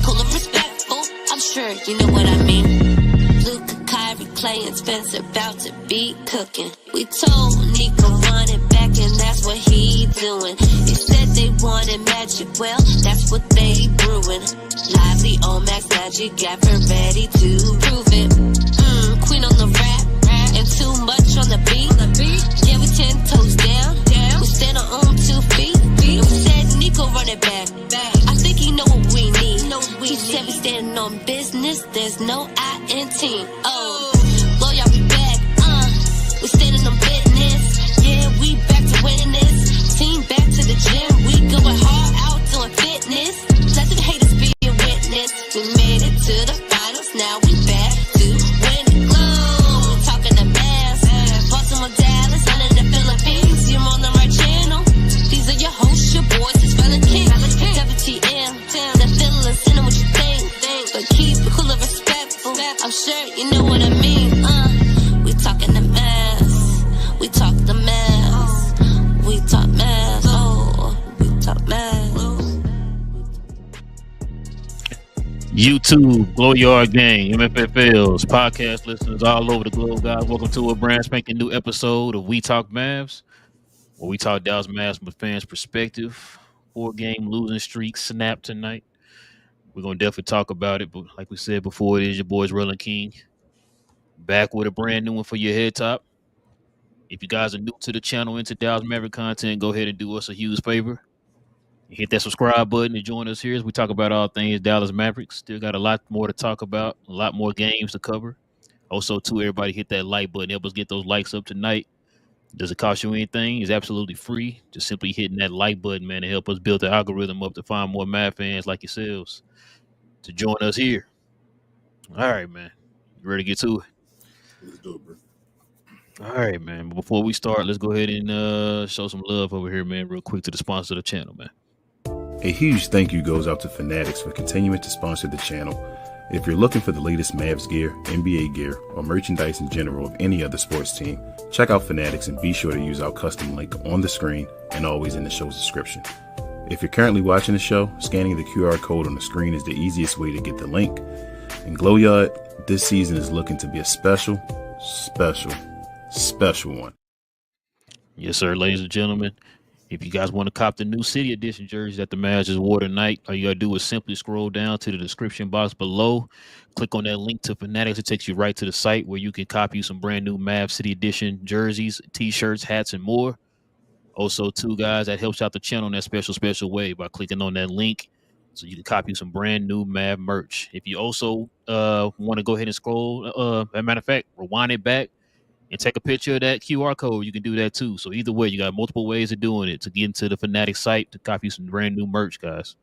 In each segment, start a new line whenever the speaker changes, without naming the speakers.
cool and respectful. I'm sure you know what I mean. Luka, Kyrie, Clay, and Spencer about to be cooking. We told Nico run it back, and that's what he doing. They said they wanted magic, well, that's what they brewing. Lively on Max Magic, got ready to prove it. Queen on the rap, and too much on the beat. Yeah, we 10 toes down. We stand on 2 feet. And we said Nico run it back. I think he know what we need. He said we standing on business. There's no I in team. Oh, Lord, y'all be back. We standing on business. Yeah, we back to winning this. Team back to the gym. We going hard out doing fitness. Let the haters be a witness. We made it to the finals. Now we back to winning. Talking the Mavs. Baltimore, Dallas, under the Philippines. You're on the right channel. These are your hosts, your boys. It's Relle and King. WTM. The feeling, send them what you think. But keep it cool and respectful. I'm sure you know what I mean. We talking the Mavs. We talk the Mavs. We talk Mavs. Oh, we talk Mavs.
YouTube, Glow Yard Gang, MFFLs, podcast listeners all over the globe, guys. Welcome to a brand spanking new episode of We Talk Mavs, where we talk Dallas Mavs from a fan's perspective. 4-game losing streak snapped tonight. We're going to definitely talk about it, but like we said before, it is your boys Relle and King, back with a brand new one for your head top. If you guys are new to the channel, into Dallas Maverick content, go ahead and do us a huge favor. Hit that subscribe button and join us here as we talk about all things Dallas Mavericks. Still got a lot more to talk about, a lot more games to cover. Also, too, everybody hit that like button. Help us get those likes up tonight. Does it cost you anything? It's absolutely free. Just simply hitting that like button, man, to help us build the algorithm up to find more Mav fans like yourselves to join us here. All right, man. You ready to get to it?
Let's do it, bro.
All right, man. But before we start, let's go ahead and show some love over here, man, real quick to the sponsor of the channel, man.
A huge thank you goes out to Fanatics for continuing to sponsor the channel. If you're looking for the latest Mavs gear, NBA gear, or merchandise in general of any other sports team, check out Fanatics and be sure to use our custom link on the screen and always in the show's description. If you're currently watching the show, scanning the QR code on the screen is the easiest way to get the link. And Glow Yard, this season is looking to be a special one.
Yes, sir, ladies and gentlemen. If you guys want to cop the new City Edition jerseys that the Mavs just wore tonight, all you got to do is simply scroll down to the description box below. Click on that link to Fanatics. It takes you right to the site where you can copy some brand new Mavs City Edition jerseys, T-shirts, hats, and more. Also, too, guys, that helps out the channel in that special way by clicking on that link so you can copy some brand new Mav merch. If you also want to go ahead and scroll, as a matter of fact, rewind it back and take a picture of that QR code, you can do that too. So either way, you got multiple ways of doing it to get into the Fanatics site to copy some brand new merch, guys.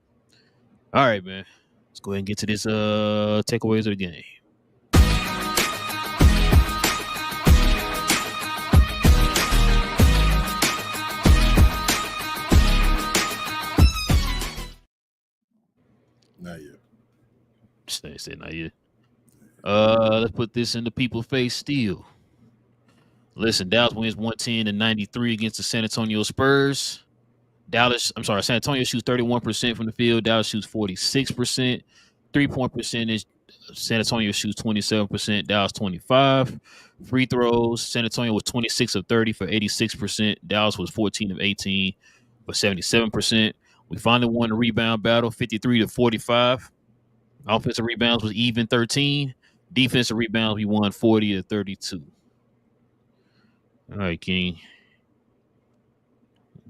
All right, man. Let's go ahead and get to this takeaways of the game.
Not yet.
Say not yet. Let's put this in the people's face still. Listen, Dallas wins 110-93 against the San Antonio Spurs. San Antonio shoots 31% from the field. Dallas shoots 46%. 3-point percentage, San Antonio shoots 27%. Dallas 25%. Free throws, San Antonio was 26 of 30 for 86%. Dallas was 14 of 18 for 77%. We finally won the rebound battle, 53-45. Offensive rebounds was even 13. Defensive rebounds, we won 40-32. All right, King.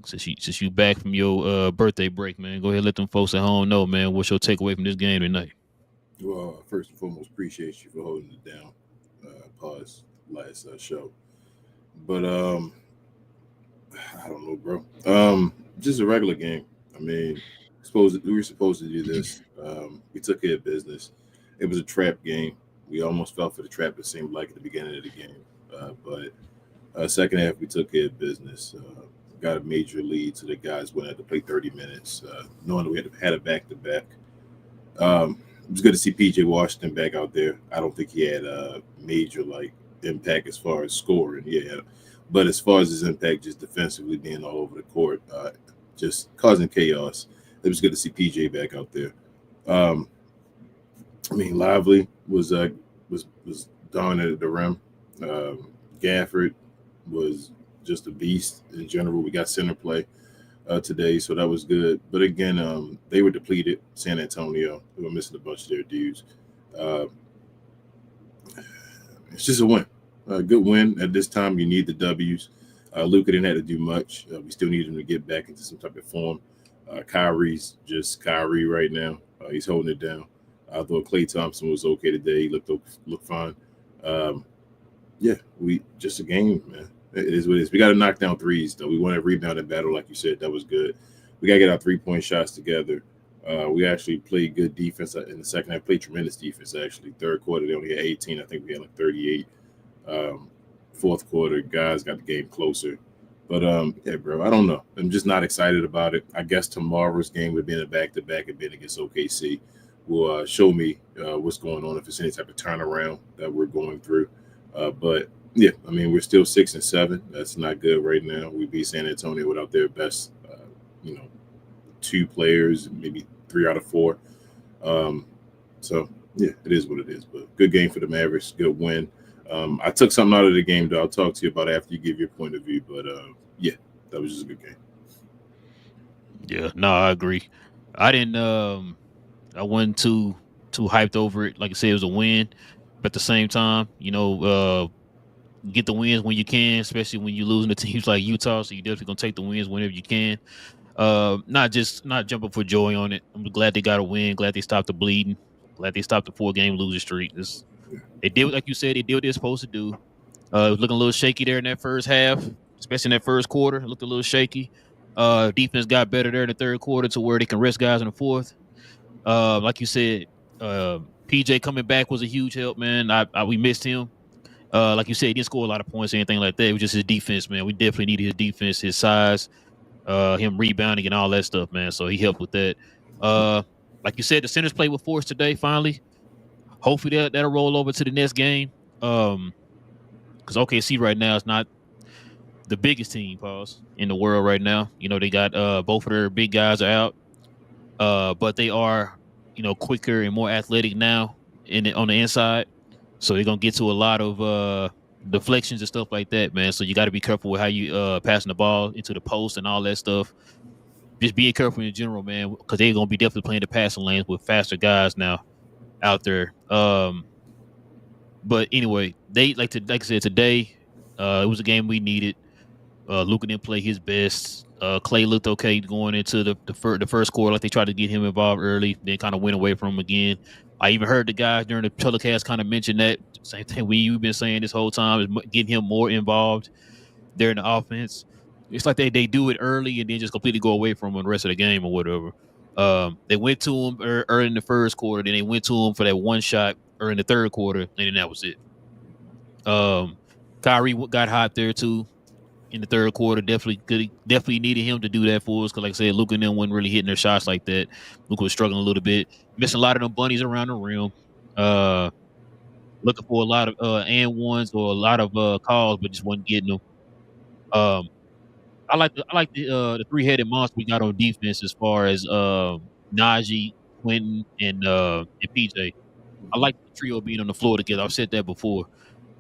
Since you back from your birthday break, man, go ahead and let them folks at home know, man, what's your takeaway from this game tonight?
Well, first and foremost, appreciate you for holding it down. Pause last show, but I don't know, bro. Just a regular game. I mean, we were supposed to do this. We took care of business. It was a trap game. We almost fell for the trap. It seemed like at the beginning of the game, but second half we took care of business. Got a major lead, so the guys went out to play 30 minutes, knowing that we had a back-to-back. It was good to see PJ Washington back out there. I don't think he had a major impact as far as scoring, but as far as his impact, just defensively being all over the court, just causing chaos. It was good to see PJ back out there. I mean, Lively was dominant at the rim. Gafford was just a beast in general. We got center play today, so that was good. But again, they were depleted. San Antonio, they were missing a bunch of their dudes. Uh, it's just a win, a good win. At this time, you need the W's. Luka didn't have to do much. We still need him to get back into some type of form. Kyrie's just Kyrie right now. He's holding it down. Although Klay Thompson was okay today, he looked fine. Yeah, we just a game, man. It is what it is. We got to knock down threes, though. We want to rebound and battle, like you said. That was good. We got to get our 3-point shots together. We actually played good defense in the second half. Played tremendous defense, actually. Third quarter, they only had 18. I think we had like 38. Fourth quarter, guys got the game closer. But, yeah, bro, I don't know. I'm just not excited about it. I guess tomorrow's game would have been a back-to-back and been against OKC. Will show me what's going on, if it's any type of turnaround that we're going through. But yeah, I mean, we're still 6-7. That's not good right now. We beat San Antonio without their best, 2 players, maybe 3 out of 4. So yeah, it is what it is. But good game for the Mavericks. Good win. I took something out of the game, though. I'll talk to you about after you give your point of view. But yeah, that was just a good game.
Yeah, no, I agree. I didn't. I wasn't too hyped over it. Like I said, it was a win, but at the same time, get the wins when you can, especially when you're losing to teams like Utah. So you definitely gonna take the wins whenever you can. Not jumping for joy on it. I'm glad they got a win. Glad they stopped the bleeding. Glad they stopped the 4-game losing streak. They did, like you said, they did what they're supposed to do. It was looking a little shaky there in that first half, especially in that first quarter. It looked a little shaky. Defense got better there in the third quarter to where they can rest guys in the fourth. Like you said, PJ coming back was a huge help, man. We missed him. Like you said, he didn't score a lot of points or anything like that. It was just his defense, man. We definitely needed his defense, his size, him rebounding and all that stuff, man. So he helped with that. Like you said, the centers played with force today, finally. Hopefully that'll roll over to the next game. Because OKC right now is not the biggest team, in the world right now. They got both of their big guys are out. But they are, quicker and more athletic now on the inside. So they're gonna get to a lot of deflections and stuff like that, man. So you got to be careful with how you passing the ball into the post and all that stuff. Just being careful in general, man, because they're gonna be definitely playing the passing lanes with faster guys now out there. But anyway, they like I said today, it was a game we needed. Luka didn't play his best. Klay looked okay going into the first quarter, like they tried to get him involved early, then kind of went away from him again. I even heard the guys during the telecast kind of mention that same thing you've been saying this whole time, is getting him more involved there in the offense. It's like they do it early and then just completely go away from him the rest of the game or whatever. They went to him early in the first quarter, then they went to him for that one shot or in the third quarter, and then that was it. Kyrie got hot there too in the third quarter. Definitely needed him to do that for us because, like I said, Luka and them wasn't really hitting their shots like that. Luka was struggling a little bit, missing a lot of them bunnies around the rim. Looking for a lot of and ones or a lot of calls, but just wasn't getting them. I like the 3-headed monster we got on defense as far as Najee, Quentin, and PJ. I like the trio being on the floor together. I've said that before.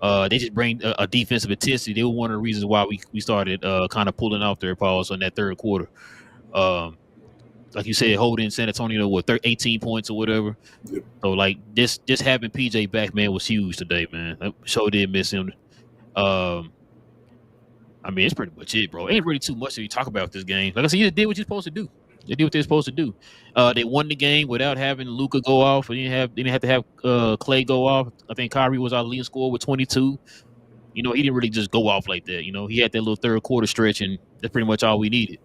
They just bring a defensive intensity. They were one of the reasons why we started kind of pulling off their balls on that third quarter. Like you said, holding San Antonio with 18 points or whatever.
Yep.
So like just having PJ back, man, was huge today, man. I sure did miss him. I mean, it's pretty much it, bro. Ain't really too much to talk about this game. Like I said, you did what you're supposed to do. They did what they're supposed to do. They won the game without having Luka go off. They didn't have to have Klay go off. I think Kyrie was our leading scorer with 22. He didn't really just go off like that. He had that little third quarter stretch, and that's pretty much all we needed.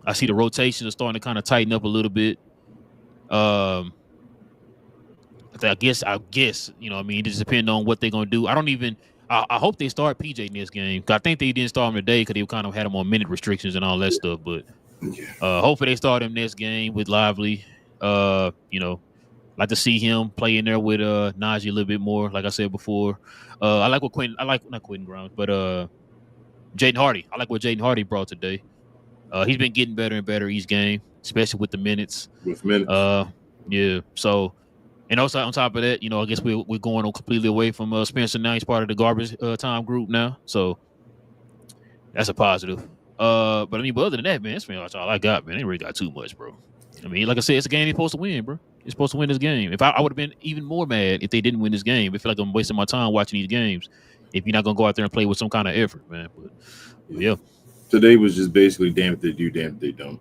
I see the rotations are starting to kind of tighten up a little bit. I guess, it just depends on what they're going to do. I hope they start PJ in this game. I think they didn't start him today because they kind of had him on minute restrictions and all that stuff. But hopefully they start him next game with Lively. Like to see him play in there with Najee a little bit more. Like I said before, I like what not Quentin Grimes, but Jaden Hardy. I like what Jaden Hardy brought today. He's been getting better and better each game, especially with the minutes. Yeah. So, and also on top of that, I guess we're going completely away from Spencer now. He's part of the garbage time group now. So that's a positive. But I mean, but other than that, man, that's all I got, man. Ain't really got too much, bro. I mean, like I said, it's a game you're supposed to win, bro. You're supposed to win this game. If I would have been even more mad if they didn't win this game. I feel like I'm wasting my time watching these games if you're not gonna go out there and play with some kind of effort, man. But yeah.
Today was just basically damn if they do, damn if they don't.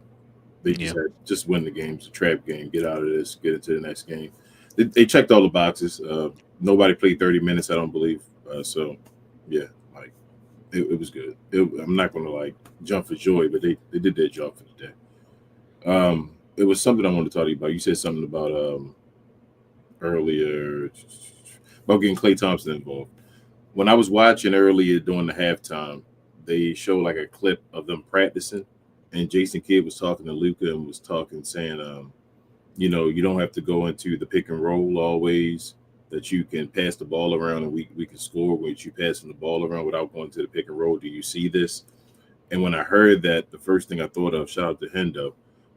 They just
Yeah.
just win the game. It's a trap game. Get out of this. Get into the next game. They checked all the boxes. Nobody played 30 minutes, I don't believe. So, yeah, like it was good. I'm not going to like jump for joy, but they did their job for the day. It was something I wanted to talk to you about. You said something about earlier about getting Klay Thompson involved. When I was watching earlier during the halftime, they showed like a clip of them practicing, and Jason Kidd was talking to Luca and was talking, saying, you don't have to go into the pick and roll always. That you can pass the ball around and we can score with you passing the ball around without going to the pick and roll. Do you see this? And when I heard that, the first thing I thought of, shout out to Hendo,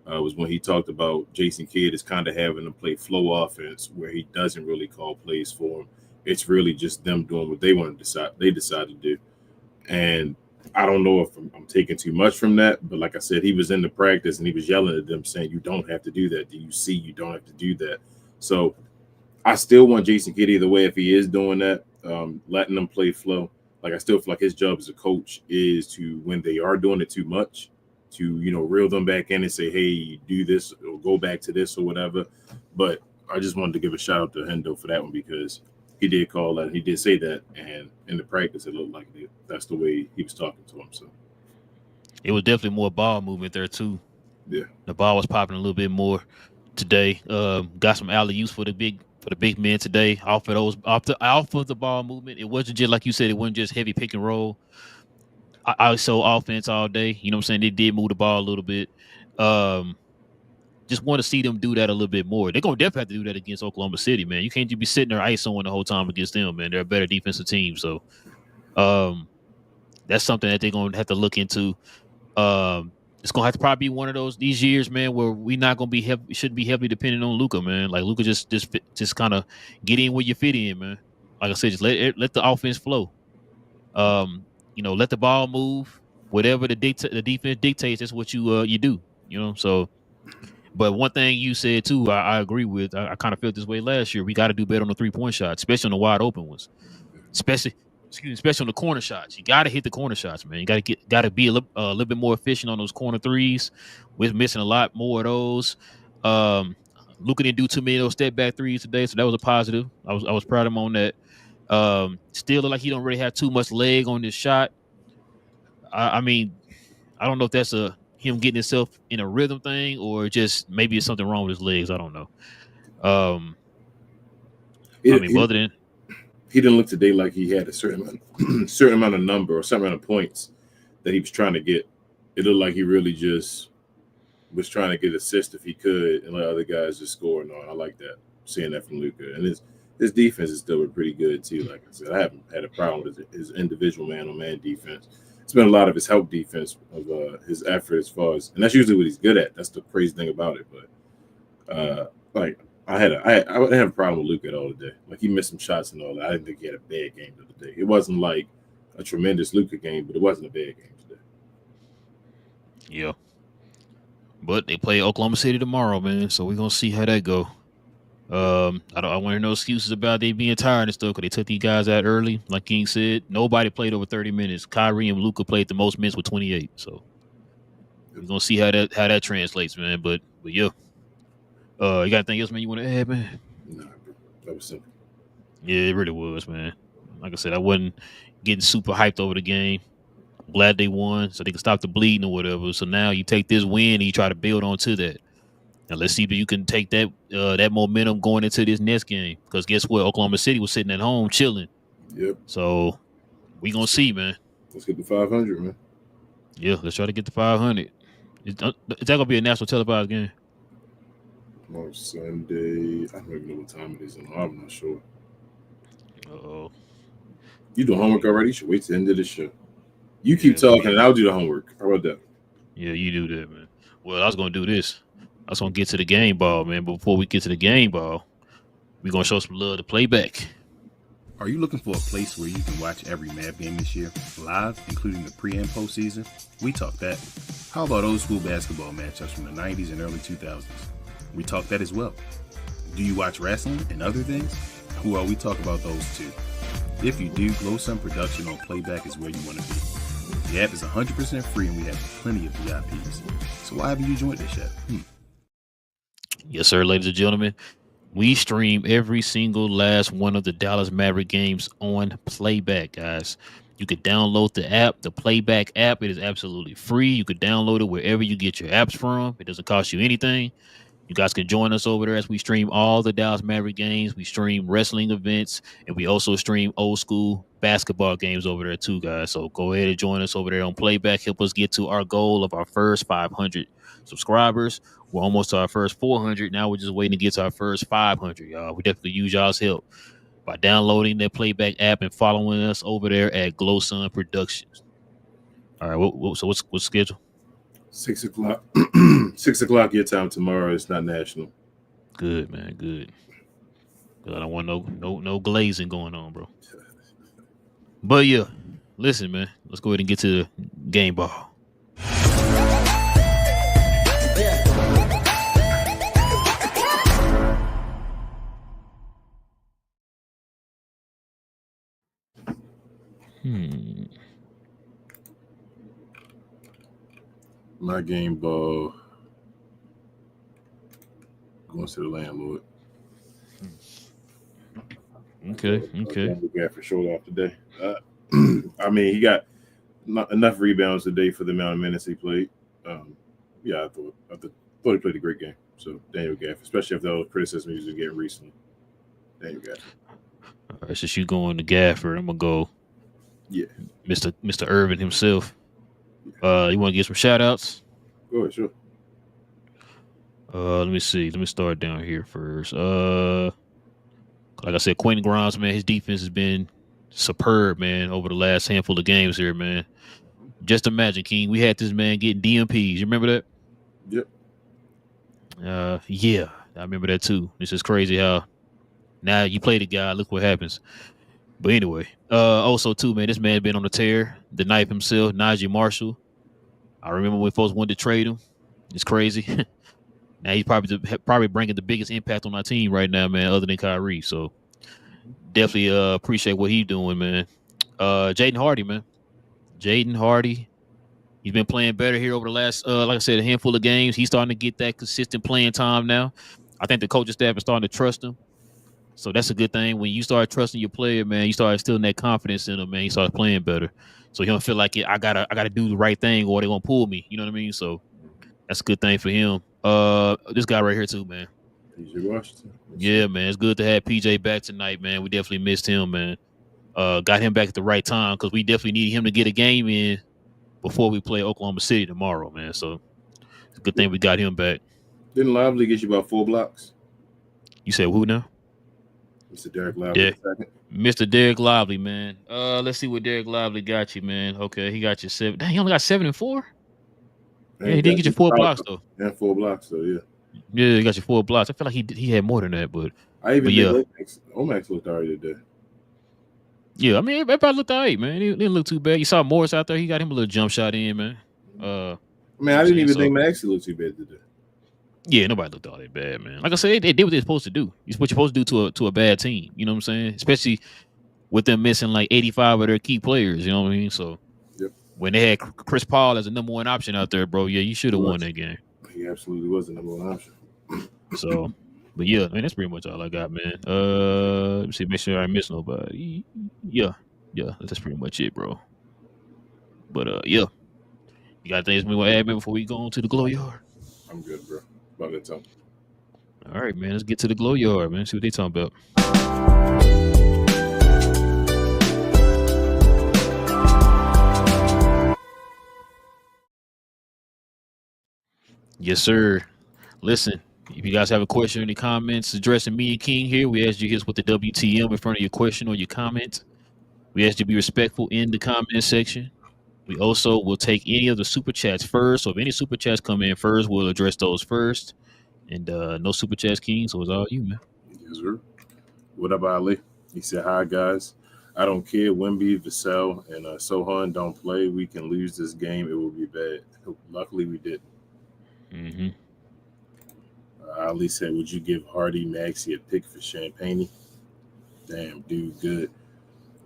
was when he talked about Jason Kidd is kind of having to play flow offense where he doesn't really call plays for him. It's really just them doing what they want to decide to do. And I don't know if I'm taking too much from that, but like I said, he was in the practice and he was yelling at them saying, you don't have to do that. Do you see you don't have to do that? So I still want Jason Kidd either way if he is doing that, letting them play flow. Like I still feel like his job as a coach is to, when they are doing it too much, to reel them back in and say, hey, do this or go back to this or whatever. But I just wanted to give a shout out to Hendo for that one because he did call that. He did say that, and in the practice, it looked like that's the way he was talking to him. So
It was definitely more ball movement there too.
yeah,
The ball was popping a little bit more today. Got some alley use for the big men today. Off of the ball movement. It wasn't just like you said. It wasn't just heavy pick and roll. I saw offense all day. You know what I'm saying? They did move the ball a little bit. Just want to see them do that a little bit more. They're gonna definitely have to do that against Oklahoma City, man. You can't just be sitting there ISOing the whole time against them, man. They're a better defensive team. So that's something that they're gonna have to look into. It's gonna have to probably be one of these years, man, where we not gonna be shouldn't be heavily dependent on Luka, man. Like Luka just kind of get in where you fit in, man. Like I said, just let the offense flow. Let the ball move. Whatever the defense dictates, that's what you do. So. But one thing you said too, I agree with. I kind of felt this way last year. We got to do better on the 3-point shots, especially on the wide open ones. Especially on the corner shots. You got to hit the corner shots, man. You got to be a little bit more efficient on those corner threes. We're missing a lot more of those. Luka didn't do too many of those step back threes today, so that was a positive. I was proud of him on that. Still look like he don't really have too much leg on this shot. I mean, I don't know if that's him getting himself in a rhythm thing or just maybe it's something wrong with his legs. I don't know. Other than
he didn't look today like he had a certain amount of number or certain amount of points that he was trying to get. It looked like he really just was trying to get assists if he could and let other guys just score. No, I like that. Seeing that from Luka. And his defense is still pretty good too. Like I said, I haven't had a problem with his individual man-on-man defense. It's been a lot of his help defense of his effort as far as, and that's usually what he's good at. That's the crazy thing about it. But I didn't have a problem with Luka at all today. Like he missed some shots and all that. I didn't think he had a bad game today. It wasn't like a tremendous Luka game, but it wasn't a bad game today.
Yeah. But they play Oklahoma City tomorrow, man. So we're gonna see how that go. I want to hear no excuses about they being tired and stuff because they took these guys out early. Like King said, nobody played over 30 minutes. Kyrie and Luka played the most minutes with 28. So we're gonna see how that translates, man. But yeah. You got anything else, man, you want to add, man?
Nah, bro. That was simple.
Yeah, it really was, man. Like I said, I wasn't getting super hyped over the game. I'm glad they won so they can stop the bleeding or whatever. So now you take this win and you try to build onto that. And let's see if you can take that momentum going into this next game. Because guess what? Oklahoma City was sitting at home chilling.
Yep.
So we going to see, man.
Let's get to 500, man.
Yeah, let's try to get to 500. Is that going to be a national televised game?
Tomorrow Sunday. I don't even know what time it is. I'm not sure.
Uh-oh.
You do homework already? You should wait to the end of the show. You keep talking and I'll do the homework. How about that?
Yeah, you do that, man. Well, I was going to do this. I just want to get to the game ball, man. But before we get to the game ball, we're going to show some love to Playback.
Are you looking for a place where you can watch every Mav game this year, live, including the pre- and postseason? We talk that. How about old school basketball matchups from the 90s and early 2000s? We talk that as well. Do you watch wrestling and other things? Well, we talk about those too. If you do, Glow Sun Production on Playback is where you want to be. The app is 100% free and we have plenty of VIPs. So why haven't you joined us yet?
Yes, sir, ladies and gentlemen. We stream every single last one of the Dallas Mavericks games on Playback, guys. You could download the app, the Playback app. It is absolutely free. You could download it wherever you get your apps from. It doesn't cost you anything. You guys can join us over there as we stream all the Dallas Mavericks games. We stream wrestling events, and we also stream old school basketball games over there too, guys. So go ahead and join us over there on Playback. Help us get to our goal of our first 500 subscribers. We're almost to our first 400. Now we're just waiting to get to our first 500, y'all. We definitely use y'all's help by downloading that Playback app and following us over there at Glow Sun Productions. All right, so what's schedule?
6 o'clock. 6 o'clock your time tomorrow. It's not national.
Good, man. Good. I don't want no glazing going on, bro. But yeah, listen, man. Let's go ahead and get to the game ball.
My game ball going to the landlord.
Okay.
For short off today. I mean, he got not enough rebounds today for the amount of minutes he played. I thought he played a great game. So Daniel Gaff, especially after all the criticism he was getting recently. Daniel Gaff.
All right, since you going to Gafford, I'm gonna go.
Yeah,
Mr. Irvin himself. You want to give some shout outs?
Go ahead, sure.
Let me see. Let me start down here first. Like I said, Quentin Grimes, man, his defense has been superb, man, over the last handful of games here, man. Just imagine, King, we had this man getting DMPs. You remember that?
Yep.
Yeah, I remember that too. This is crazy how now you play the guy, look what happens. But anyway, also too, man, this man been on the tear. The knife himself, Najee Marshall. I remember when folks wanted to trade him. It's crazy. Now he's probably bringing the biggest impact on our team right now, man, other than Kyrie. So definitely appreciate what he's doing, man. Jaden Hardy, man. Jaden Hardy. He's been playing better here over the last, like I said, a handful of games. He's starting to get that consistent playing time now. I think the coaching staff is starting to trust him. So that's a good thing. When you start trusting your player, man, you start instilling that confidence in him, man. He starts playing better. So he don't feel like I gotta do the right thing or they're gonna pull me. You know what I mean? So that's a good thing for him. This guy right here too, man.
PJ Washington.
Yeah, man. It's good to have PJ back tonight, man. We definitely missed him, man. Got him back at the right time because we definitely need him to get a game in before we play Oklahoma City tomorrow, man. So it's a good thing we got him back.
Didn't Lively get you about 4 blocks?
You said who now?
Mr. Derek Lively.
Mr. Derek Lively, man. Let's see what Derek Lively got you, man. Okay, he got you 7. Dang, he only got 7 and 4? Yeah, he did get you 4 blocks though.
And 4 blocks, so yeah.
Yeah, he got you 4 blocks. I feel like he had more than that, but
I even
think
Omax looked all right today.
Yeah, I mean, everybody looked all right, man. He didn't look too bad. You saw Morris out there. He got him a little jump shot in, man.
I didn't even think Maxey looked too bad today.
Yeah, nobody looked all that bad, man. Like I said, they did what they're supposed to do. It's what you're supposed to do to a bad team. You know what I'm saying? Especially with them missing like 85 of their key players. You know what I mean? So when they had Chris Paul as a number 1 option out there, bro, yeah, you should have won that game.
He absolutely was the number 1 option.
So, but yeah, man, that's pretty much all I got, man. Let me see, make sure I miss nobody. Yeah, that's pretty much it, bro. But yeah, you got things we want to add before we go on to the Glow Yard?
I'm good, bro. About that time.
All right, man. Let's get to the Glow Yard, man. See what they talking about. Yes, sir. Listen, if you guys have a question or any comments addressing me and King here, we ask you hit us with the WTM in front of your question or your comment. We ask you to be respectful in the comment section. We also will take any of the super chats first. So if any super chats come in first, we'll address those first. And no super chats, King. So it's all you, man.
Yes, sir. What up, Ali? He said, "Hi guys. I don't care. Wemby, Vassell, and Sohan don't play. We can lose this game. It will be bad. Luckily, we didn't."
Mm-hmm.
Ali said, "Would you give Hardy Maxey a pick for Champagne?" Damn, dude, good.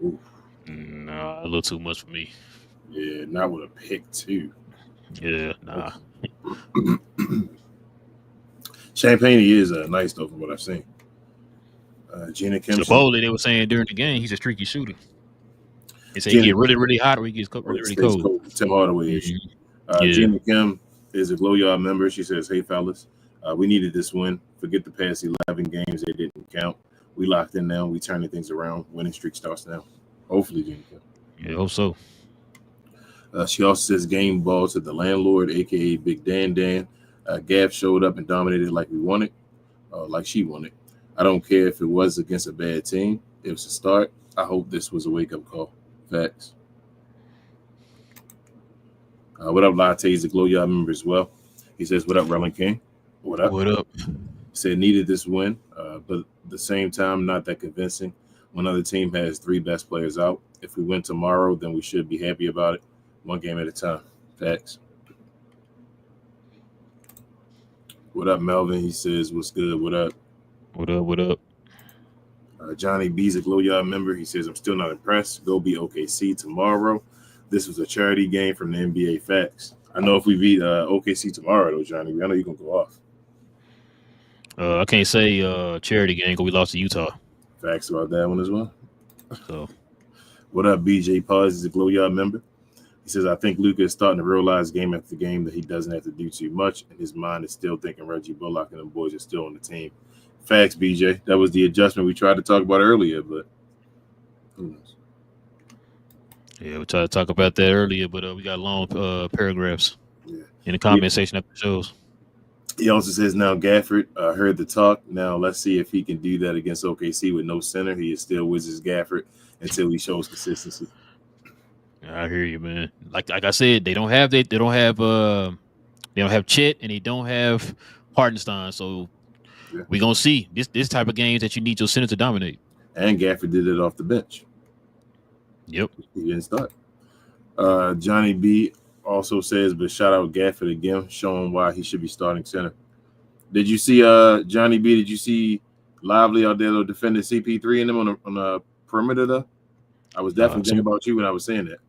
Ooh,
Nah, a little too much for me.
yeah, not with a pick too.
Yeah, nah.
Champagne is nice though, from what I've seen. Gina Kim.
Supposedly they were saying during the game he's a streaky shooter. They say
Gina,
he get really, really hot or he gets really, really cold.
Tim Hardaway issue.
Yeah.
Gina Kim is a Glow Yard member. She says, "Hey fellas, we needed this win. Forget the past 11 games; they didn't count. We locked in now. We turning things around. Winning streak starts now. Hopefully, Gina Kim."
Yeah, hope so.
She also says, "Game ball to the landlord, aka Big Dan Dan. Gav showed up and dominated like we wanted, like she wanted. I don't care if it was against a bad team. It was a start. I hope this was a wake-up call." Facts. What up, Latte? He's a Glow Yard member as well. He says, "What up, Relle and King?" What up?
What up?
Said needed this win, but at the same time, not that convincing. One other team has 3 best players out. If we win tomorrow, then we should be happy about it. One game at a time. Facts. What up, Melvin? He says, "What's good? What up?"
What up? What up?
Johnny B's a Glow Yard member. He says, "I'm still not impressed. Go beat OKC tomorrow. This was a charity game from the NBA." Facts. I know if we beat OKC tomorrow, though, Johnny, I know you're going to go off.
I can't say charity game because we lost to Utah.
Facts about that one as well.
So,
what up, BJ Paz? He's a Glow Yard member. He says, "I think Luka is starting to realize game after game that he doesn't have to do too much, and his mind is still thinking Reggie Bullock and the boys are still on the team." Facts, BJ. That was the adjustment we tried to talk about earlier, but who knows?
yeah, we tried to talk about that earlier, but we got long paragraphs in the comment section of the shows.
He also says, "Now Gafford heard the talk. Now let's see if he can do that against OKC with no center. He is still Wizards Gafford until he shows consistency."
I hear you, man. Like I said, they don't have Chet and they don't have Hartenstein. So we're gonna see this type of games that you need your center to dominate.
And Gafford did it off the bench.
Yep.
He didn't start. Johnny B also says, "But shout out Gafford again, showing why he should be starting center." Did you see Johnny B? Did you see Lively out there defending CP3 and them on the perimeter though? I was definitely thinking about you when I was saying that.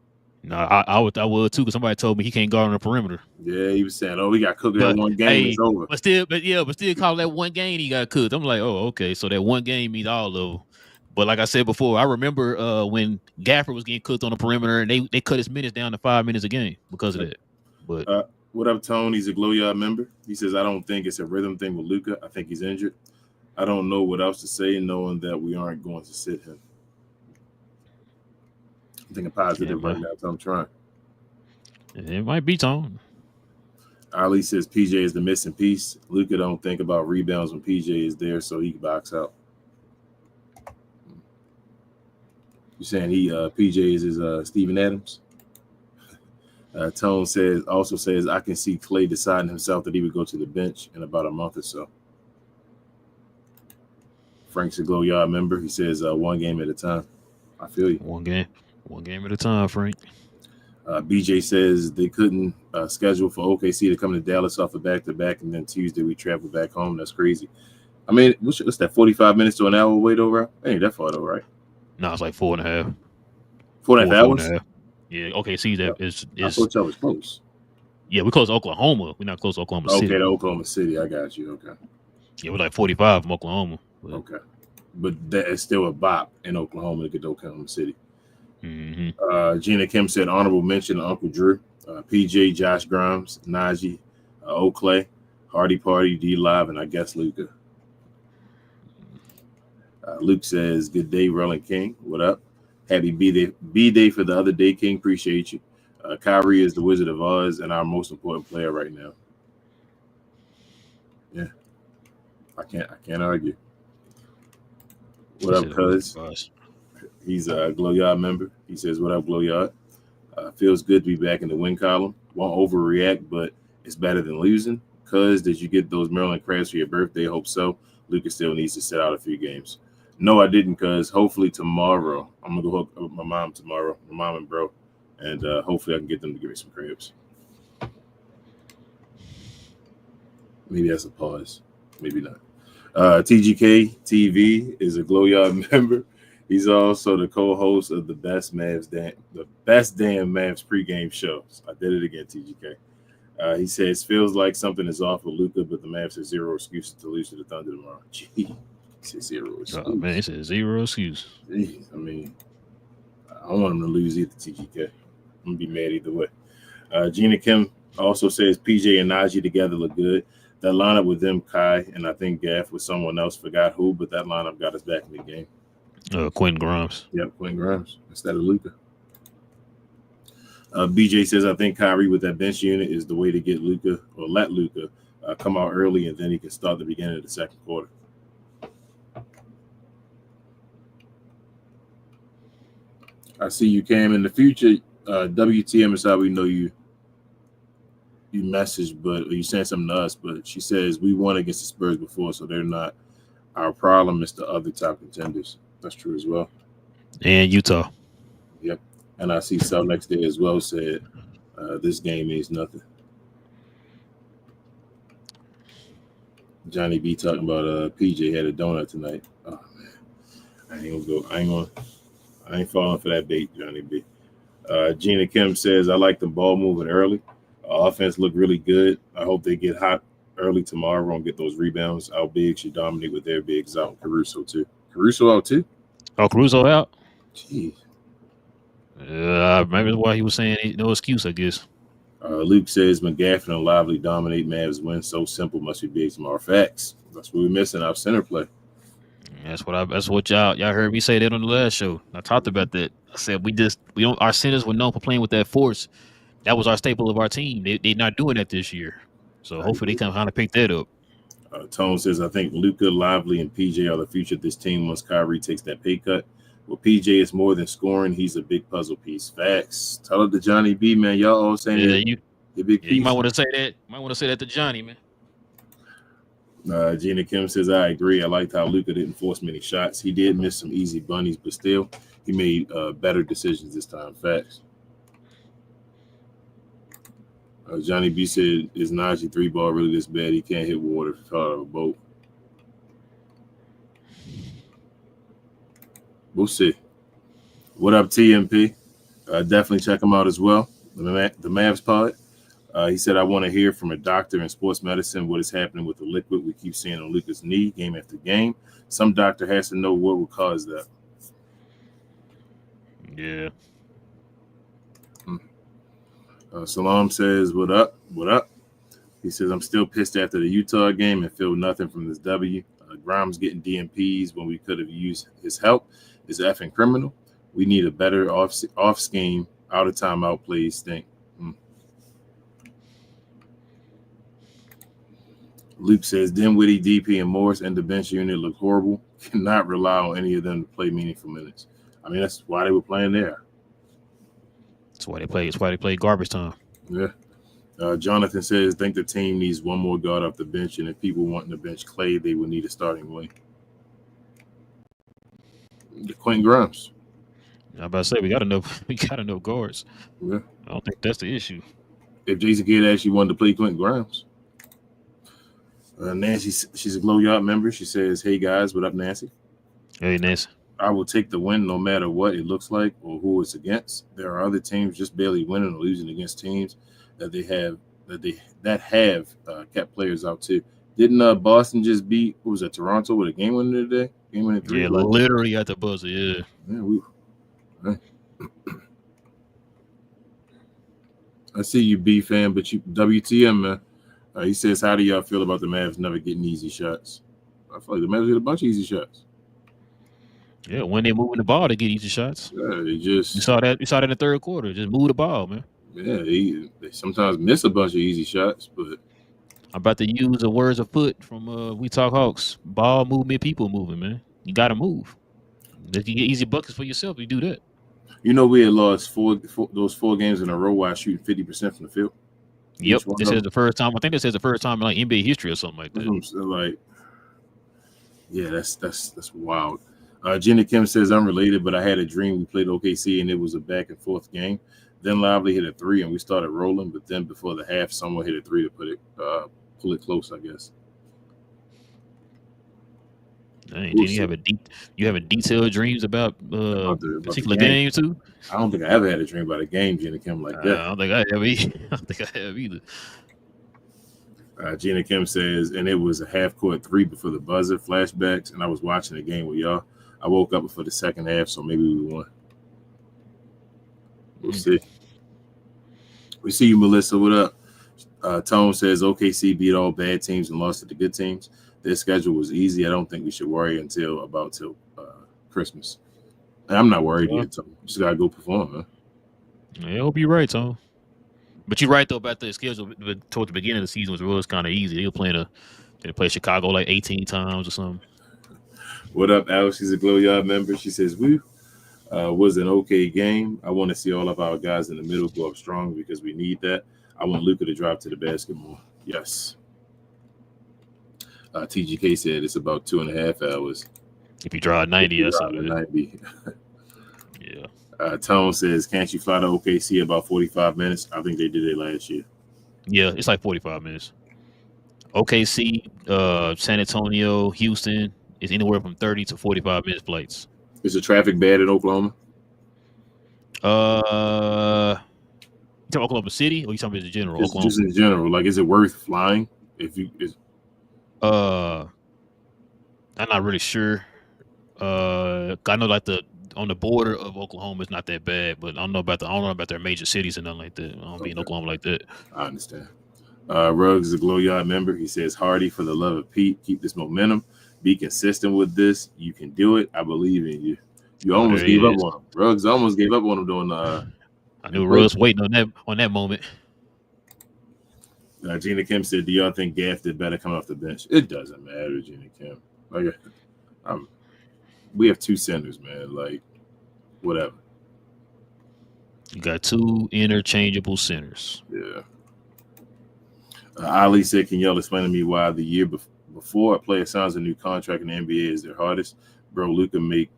No, I would too, because somebody told me he can't guard on the perimeter.
Yeah, he was saying, "Oh, we got cooked that one game. It's over."
But still call that one game he got cooked. I'm like, oh, okay, so that one game means all of them. But like I said before, I remember when Gafford was getting cooked on the perimeter, and they cut his minutes down to 5 minutes a game because of that. But
what up, Tone? He's a Glow Yard member. He says, "I don't think it's a rhythm thing with Luka. I think he's injured. I don't know what else to say, knowing that we aren't going to sit him." I'm thinking positive right now, so I'm trying.
It might be Tone.
Ali says PJ is the missing piece. Luka don't think about rebounds when PJ is there, so he can box out. You saying PJ is his Steven Adams? Tone also says I can see Clay deciding himself that he would go to the bench in about a month or so. Frank's a Glow Yard member. He says one game at a time. I feel you.
One game at a time, Frank.
BJ says they couldn't schedule for OKC to come to Dallas off a back-to-back, and then Tuesday we travel back home. That's crazy. I mean, what's that, 45 minutes to an hour wait over? Ain't that far though, right?
No, it's like 4.5.
4.5 hours?
4.5. Yeah, OKC is.
I thought y'all was close.
Yeah, we're close to Oklahoma. We're not close to Oklahoma City.
Okay, to Oklahoma City. I got you. Okay.
Yeah, we're like 45 from Oklahoma. But.
Okay. But that is still a bop in Oklahoma to get to Oklahoma City.
Mm-hmm.
Gina Kim said honorable mention to Uncle Drew, PJ, Josh Grimes, Najee, Oakley, Hardy Party, D Live, and I guess Luka. Luke says, "Good day, Relle and King. What up? Happy B-Day for the other day, King. Appreciate you. Kyrie is the Wizard of Oz and our most important player right now." Yeah. I can't argue. What up, cuz? He's a Glow Yard member. He says, "What up, Glow Yard? Feels good to be back in the win column. Won't overreact, but it's better than losing. Cuz, did you get those Maryland crabs for your birthday? Hope so. Luka still needs to sit out a few games. No, I didn't, cuz. Hopefully tomorrow. I'm going to go hook up with my mom tomorrow, my mom and bro, and hopefully I can get them to give me some crabs. Maybe that's a pause. Maybe not. TGK TV is a Glow Yard member. He's also the co-host of the best damn Mavs pregame shows. I did it again, TGK. He says, feels like something is off with Luka, but the Mavs have zero excuses to lose to the Thunder tomorrow. Gee, he said zero excuses.
Oh, man, he said zero excuse.
Jeez, I mean, I don't want him to lose either, TGK. I'm going to be mad either way. Gina Kim also says PJ and Najee together look good. That lineup with them, Kai, and I think Gaff with someone else, forgot who, but that lineup got us back in the game.
Quentin Grimes.
Yep, Quentin Grimes instead of Luka. BJ says, I think Kyrie with that bench unit is the way to get Luka, or let Luka come out early, and then he can start the beginning of the second quarter. I see you, Cam. In the future, WTM is how we know you messaged, but you sent something to us, but she says we won against the Spurs before, so they're not our problem. It's the other top contenders. That's true as well.
And Utah.
Yep. And I see Sal next day as well said this game means nothing. Johnny B talking about PJ had a donut tonight. Oh man. I ain't falling for that bait, Johnny B. Gina Kim says, I like the ball moving early. Offense looked really good. I hope they get hot early tomorrow and get those rebounds. Our bigs should dominate with their bigs out. Caruso too. Caruso out too?
Oh, Caruso out?
Jeez.
Maybe that's why he was saying no excuse, I guess.
Luke says McGaffin and Lively dominate. Mavs win. So simple. Must be big tomorrow. Facts. That's what we're missing. Our center play.
That's what y'all heard me say that on the last show. I talked about that. I said we don't, our centers were known for playing with that force. That was our staple of our team. They're not doing that this year. So hopefully they can kind of pick that up.
Tone says, I think Luka, Lively, and PJ are the future of this team once Kyrie takes that pay cut. Well, PJ is more than scoring. He's a big puzzle piece. Facts. Tell it to Johnny B, man. Y'all all saying
you might want to say that. You might want to say that to Johnny, man.
Gina Kim says, I agree. I liked how Luka didn't force many shots. He did miss some easy bunnies, but still, he made better decisions this time. Facts. Johnny B said, is Najee 3-ball really this bad? He can't hit water if he fell out of a boat. We'll see. What up, TMP? Definitely check him out as well. The Mavs pod. He said, I want to hear from a doctor in sports medicine what is happening with the liquid we keep seeing on Luka's knee game after game. Some doctor has to know what would cause that.
Yeah.
Salam says, what up? What up? He says, I'm still pissed after the Utah game and feel nothing from this W. Grimes getting DMPs when we could have used his help is effing criminal. We need a better off scheme. Out of timeout plays stink. Luke says, Dinwiddie, DP, and Morris and the bench unit look horrible. Cannot rely on any of them to play meaningful minutes. I mean, that's why they were playing there.
That's why they play garbage time.
Yeah. Jonathan says, think the team needs one more guard off the bench, and if people want to bench Clay, they will need a starting wing. Quentin Grimes.
I'm about to say we got enough guards.
Yeah.
I don't think that's the issue.
If Jason Kidd actually wanted to play Quentin Grimes. Nancy, she's a Glow Yard member. She says, hey guys, what up, Nancy?
Hey, Nancy.
I will take the win no matter what it looks like or who it's against. There are other teams just barely winning or losing against teams that have kept players out too. Didn't Boston just beat, what was that, Toronto with a game winner today? Game winner 3.
Yeah, literally at the buzzer, yeah.
I see you, B fan, but you WTM, man. He says, how do y'all feel about the Mavs never getting easy shots? I feel like the Mavs get a bunch of easy shots.
Yeah, when they're moving the ball to get easy shots.
Yeah, they just...
You saw that in the third quarter. Just move the ball, man.
Yeah, they sometimes miss a bunch of easy shots, but...
I'm about to use the words of Foot from We Talk Hawks. Ball movement, people moving, man. You got to move. If you get easy buckets for yourself, you do that.
You know we had lost those four games in a row while shooting 50% from the field.
Yep,
Each one
this
of
is
them.
the first time. I think this is the first time in like NBA history or something like
That's
that.
what I'm saying, like, yeah, that's wild. Jenna Kim says, unrelated, but I had a dream we played OKC and it was a back and forth game. Then Lively hit a 3 and we started rolling, but then before the half, someone hit a 3 to pull it close, I guess.
Dang,
We'll
did
see.
you having detailed dreams about
About the
particular
game.
games too?
I don't think I ever had a dream about a game, Jenna Kim, like that.
I don't think I have either. I don't think I have either.
Gina Kim says, and it was a half court 3 before the buzzer, flashbacks, and I was watching the game with y'all. I woke up before the second half, so maybe we won. We'll see. We see you, Melissa. What up? Tone says, OKC beat all bad teams and lost to the good teams. Their schedule was easy. I don't think we should worry until Christmas. And I'm not worried yet, Tone. Just got to go perform, man.
Yeah, I hope you're right, Tom. But you're right though about the schedule. Towards the beginning of the season was kind of easy. They play Chicago like 18 times or something.
What up, Alex? She's a Glow Yard member. She says, "Woo, was an okay game. I want to see all of our guys in the middle go up strong because we need that. I want Luka to drive to the basket more." Yes. TGK said it's about 2.5 hours.
If you drive 90, that's how it is.
90.
Yeah.
Tone says, can't you fly to OKC about 45 minutes? I think they did it last year.
Yeah, it's like 45 minutes. OKC, San Antonio, Houston is anywhere from 30 to 45 minutes flights.
Is the traffic bad in Oklahoma?
You talking Oklahoma City or you talking about in general?
Just in general. Like, is it worth flying?
I'm not really sure. I know like on the border of Oklahoma is not that bad, but I don't know about their major cities and nothing like that. I don't be in Oklahoma like that.
I understand. Ruggs is a Glow Yard member. He says, Hardy, for the love of Pete, keep this momentum. Be consistent with this. You can do it. I believe in you. You almost gave up on him. Ruggs almost gave up on him doing
I knew Ruggs waiting on that moment.
Gina Kim said, do y'all think Gaff did better coming off the bench? It doesn't matter, Gina Kim. Like, we have 2 centers, man. Like, whatever.
You got 2 interchangeable centers.
Yeah. Ali said, can y'all explain to me why the year before a player signs a new contract in the NBA is their hardest? Bro, Luka make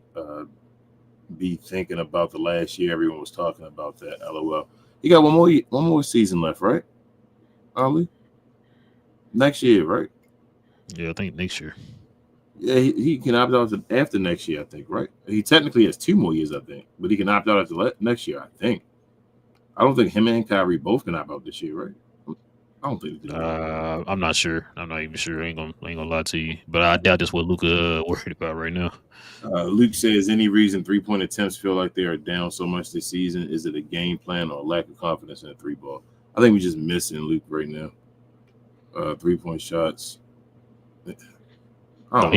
be thinking about the last year. Everyone was talking about that. LOL. He got one more season left, right? Ali? Next year, right?
Yeah, I think next year.
Yeah, he can opt out after next year, I think, right? He technically has 2 more years, I think, but he can opt out after next year, I think. I don't think him and Kyrie both can opt out this year, right? I don't think.
I'm not sure. I'm not even sure. I ain't gonna lie to you, but I doubt that's what Luka worried about right now.
Luke says, any reason 3-point attempts feel like they are down so much this season? Is it a game plan or a lack of confidence in the 3-ball? I think we're just missing Luke right now. 3-point shots.
He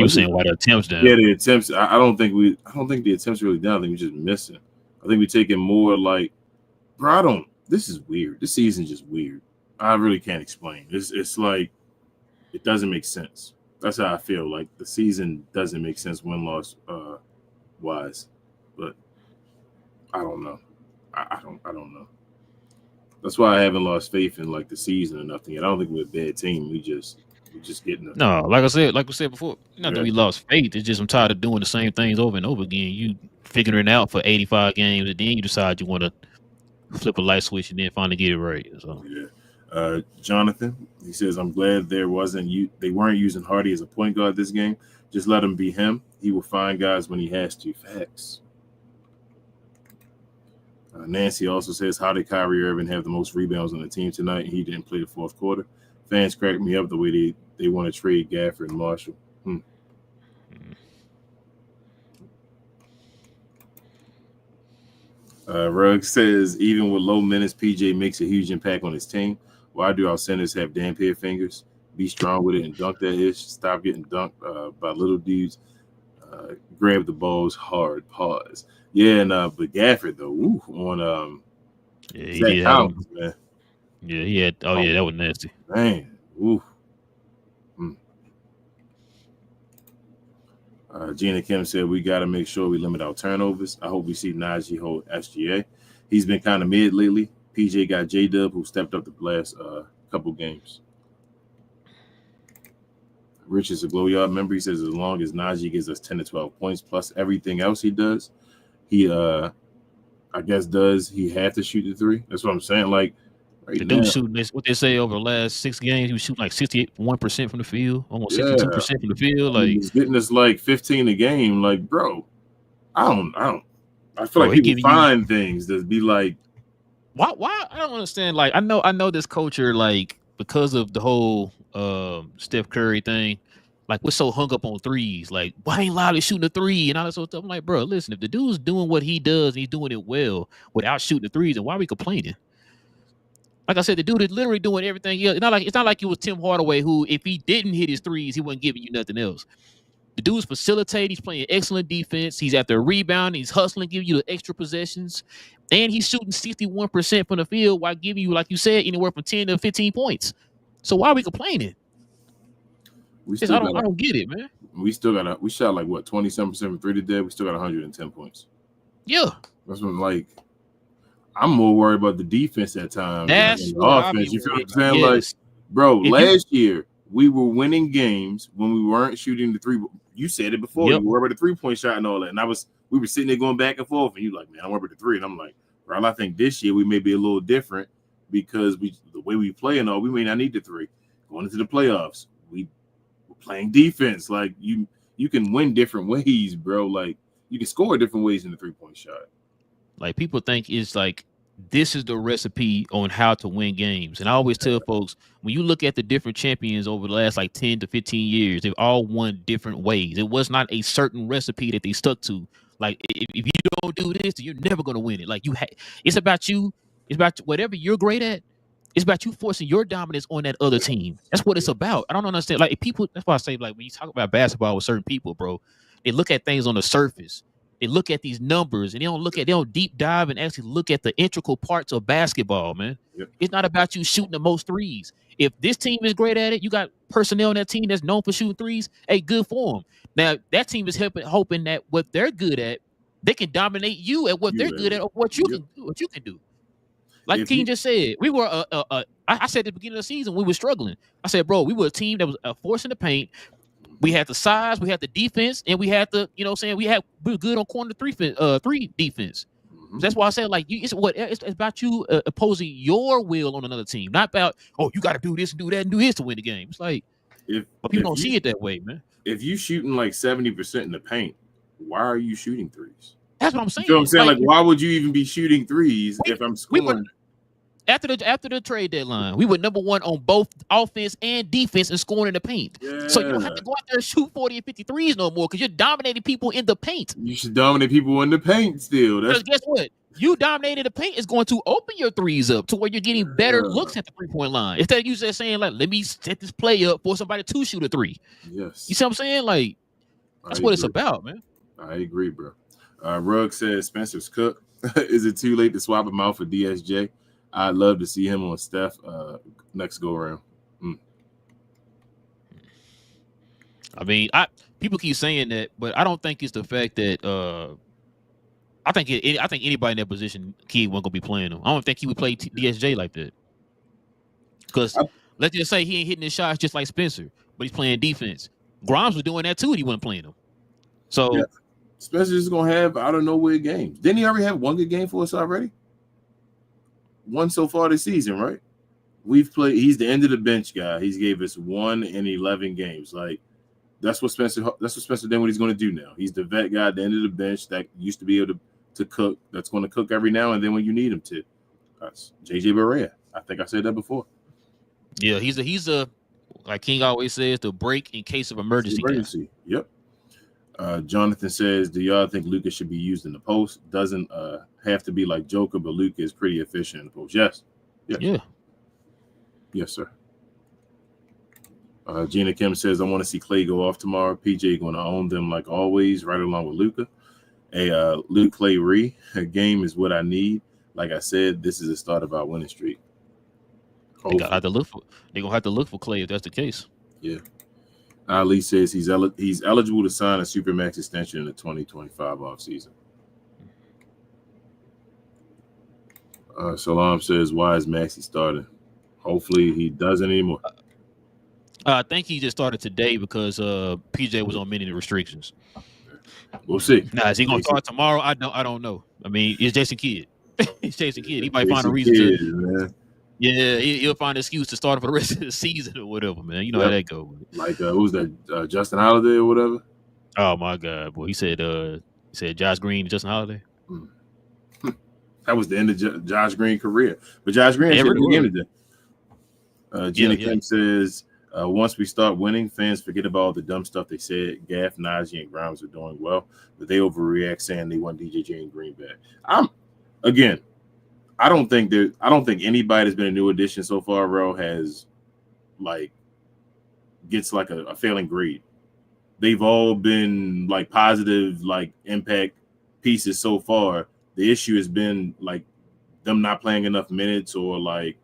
was saying why the attempts down.
Yeah, the attempts. I don't think the attempts are really down. I think we're just missing. I think we're taking more like, bro. This is weird. This season's just weird. I really can't explain. It's like it doesn't make sense. That's how I feel. Like the season doesn't make sense win-loss wise. But I don't know. I don't know. That's why I haven't lost faith in like the season or nothing yet. I don't think we're a bad team. We're just getting
No, like we said before, not that we lost faith. It's just I'm tired of doing the same things over and over again. You figuring it out for 85 games, and then you decide you want to flip a light switch and then finally get it right. So
yeah. Jonathan, he says, I'm glad they weren't using Hardy as a point guard this game. Just let him be him. He will find guys when he has to. Facts. Nancy also says, how did Kyrie Irving have the most rebounds on the team tonight? He didn't play the fourth quarter. Fans crack me up the way they want to trade Gafford and Marshall. Rugg says, even with low minutes, PJ makes a huge impact on his team. Why do our centers have damn pair fingers? Be strong with it and dunk that ish. Stop getting dunked by little dudes. Grab the balls hard. Pause. Yeah, and but Gafford though, on
he did
Collins, man.
Yeah, he had. Oh yeah, that was nasty.
Man, Gina Kim said we got to make sure we limit our turnovers. I hope we see Najee hold SGA. He's been kind of mid lately. PJ got J-Dub who stepped up the last couple games. Rich is a glow yard member. He says as long as Najee gives us 10 to 12 points plus everything else he does, he I guess he have to shoot the three. That's what I'm saying. Like right
the
now,
dude shooting this. What they say over the last 6 games, he was shooting like 61% from the field, almost 62% from the field. Like
he's getting us like 15 a game. Like, bro, I feel
bro,
like
he
people
giving
find things that be like,
why I don't understand. Like I know this culture, like because of the whole Steph Curry thing, like we're so hung up on threes. Like, why ain't Lowry shooting a three and all that sort of stuff? I'm like, bro, listen, if the dude's doing what he does and he's doing it well without shooting the threes, then why are we complaining? Like I said, the dude is literally doing everything else. It's not like it was Tim Hardaway, who if he didn't hit his threes, he wasn't giving you nothing else. The dude's facilitating. He's playing excellent defense. He's after a rebound. He's hustling, giving you the extra possessions. And he's shooting 61% from the field while giving you, like you said, anywhere from 10 to 15 points. So why are we complaining? I don't get it, man.
We shot like what 27% from three today. We still got 110 points.
Yeah.
That's what I'm more worried about the defense at times than the offense. You feel what I'm saying?
Yes.
Like, bro, last year we were winning games when we weren't shooting the three. You said it before.
Yep.
You were about the 3-point shot and all that. And we were sitting there going back and forth. And you like, man, I'm worried about the three. And I'm like, bro, I think this year we may be a little different because the way we play and all, we may not need the three. Going into the playoffs, we're playing defense. Like you can win different ways, bro. Like you can score different ways in the 3-point shot.
Like people think it's like this is the recipe on how to win games. And I always tell folks, when you look at the different champions over the last like 10 to 15 years, they've all won different ways. It was not a certain recipe that they stuck to. Like if you don't do this, you're never going to win it. Like it's about you. It's about whatever you're great at. It's about you forcing your dominance on that other team. That's what it's about. I don't understand. Like people, that's why I say, like when you talk about basketball with certain people, bro, they look at things on the surface. They look at these numbers and they don't deep dive and actually look at the integral parts of basketball, man.
Yep.
It's not about you shooting the most threes. If this team is great at it, you got personnel on that team that's known for shooting threes. Hey, good for them. Now that team is hoping that what they're good at, they can dominate you at what they're good at, or what you can do. Like King just said, we were I said at the beginning of the season we were struggling. I said, bro, we were a team that was forcing the paint. We had the size, we had the defense, and we had the, we were good on corner three defense. Mm-hmm. That's why I said, like, it's about you opposing your will on another team, not about, you got to do this and do that and do this to win the game. It's like, but people don't see it that way, man.
If you shooting like 70% in the paint, why are you shooting threes?
That's what I'm saying.
You know what I'm saying? Like why would you even be shooting threes if I'm scoring?
After the trade deadline, we were number one on both offense and defense and scoring in the paint. Yeah. So you don't have to go out there and shoot 40 and 53s no more because you're dominating people in the paint.
You should dominate people in the paint still.
Because guess what? You dominating the paint is going to open your threes up to where you're getting better looks at the 3-point line. Instead of you just saying, like, let me set this play up for somebody to shoot a three.
Yes.
You see what I'm saying? Like, that's what it's about, man.
I agree, bro. Rugg says Spencer's cooked. Is it too late to swap him out for DSJ? I'd love to see him on Steph next go around.
I mean, people keep saying that, but I don't think it's the fact that I think anybody in that position, Key wasn't gonna be playing him. I don't think he would play DSJ like that. Because let's just say he ain't hitting his shots just like Spencer, but he's playing defense. Grimes was doing that too, and he wasn't playing him. So
Spencer's gonna have out of nowhere games. Didn't he already have one good game for us already? One so far this season, right? He's the end of the bench guy. He's gave us 1 in 11 games. Like that's what Spencer did. What he's going to do now. He's the vet guy at the end of the bench that used to be able to cook. That's going to cook every now and then when you need him to. That's JJ Barea. I think I said that before.
Yeah, he's a like King always says, the break in case of emergency.
Yep. Jonathan says, do y'all think Luka should be used in the post? Doesn't have to be like Joker, but Luka is pretty efficient in the post. Yes.
Yeah.
Yes, sir. Gina Kim says, I want to see Clay go off tomorrow. PJ going to own them like always, right along with Luka. Luke Clay a game is what I need. Like I said, this is the start of our winning streak. They're gonna have to look for Clay if that's the case. Yeah. Ali says he's eligible to sign a Supermax extension in the 2025 offseason. Salam says, why is Maxey starting? Hopefully he doesn't anymore.
I think he just started today because PJ was on many restrictions.
We'll see.
Now, is he gonna start tomorrow? I don't know. I mean, it's Jason Kidd. It's Jason Kidd. He might find a reason
Kidd, man.
Yeah, he'll find an excuse to start for the rest of the season or whatever, man. You know how that goes.
Like who's that? Justin Holiday or whatever.
Oh my God, boy! He said Josh Green and Justin Holiday.
That was the end of Josh Green's career. But Josh Green should have beginning to. Jenny Kim says, once we start winning, fans forget about all the dumb stuff they said. Gaff, Najee, and Grimes are doing well, but they overreact saying they want DJJ and Green back. I don't think anybody that's been a new addition so far, bro, gets like a failing grade. They've all been like positive, like impact pieces so far. The issue has been like them not playing enough minutes or like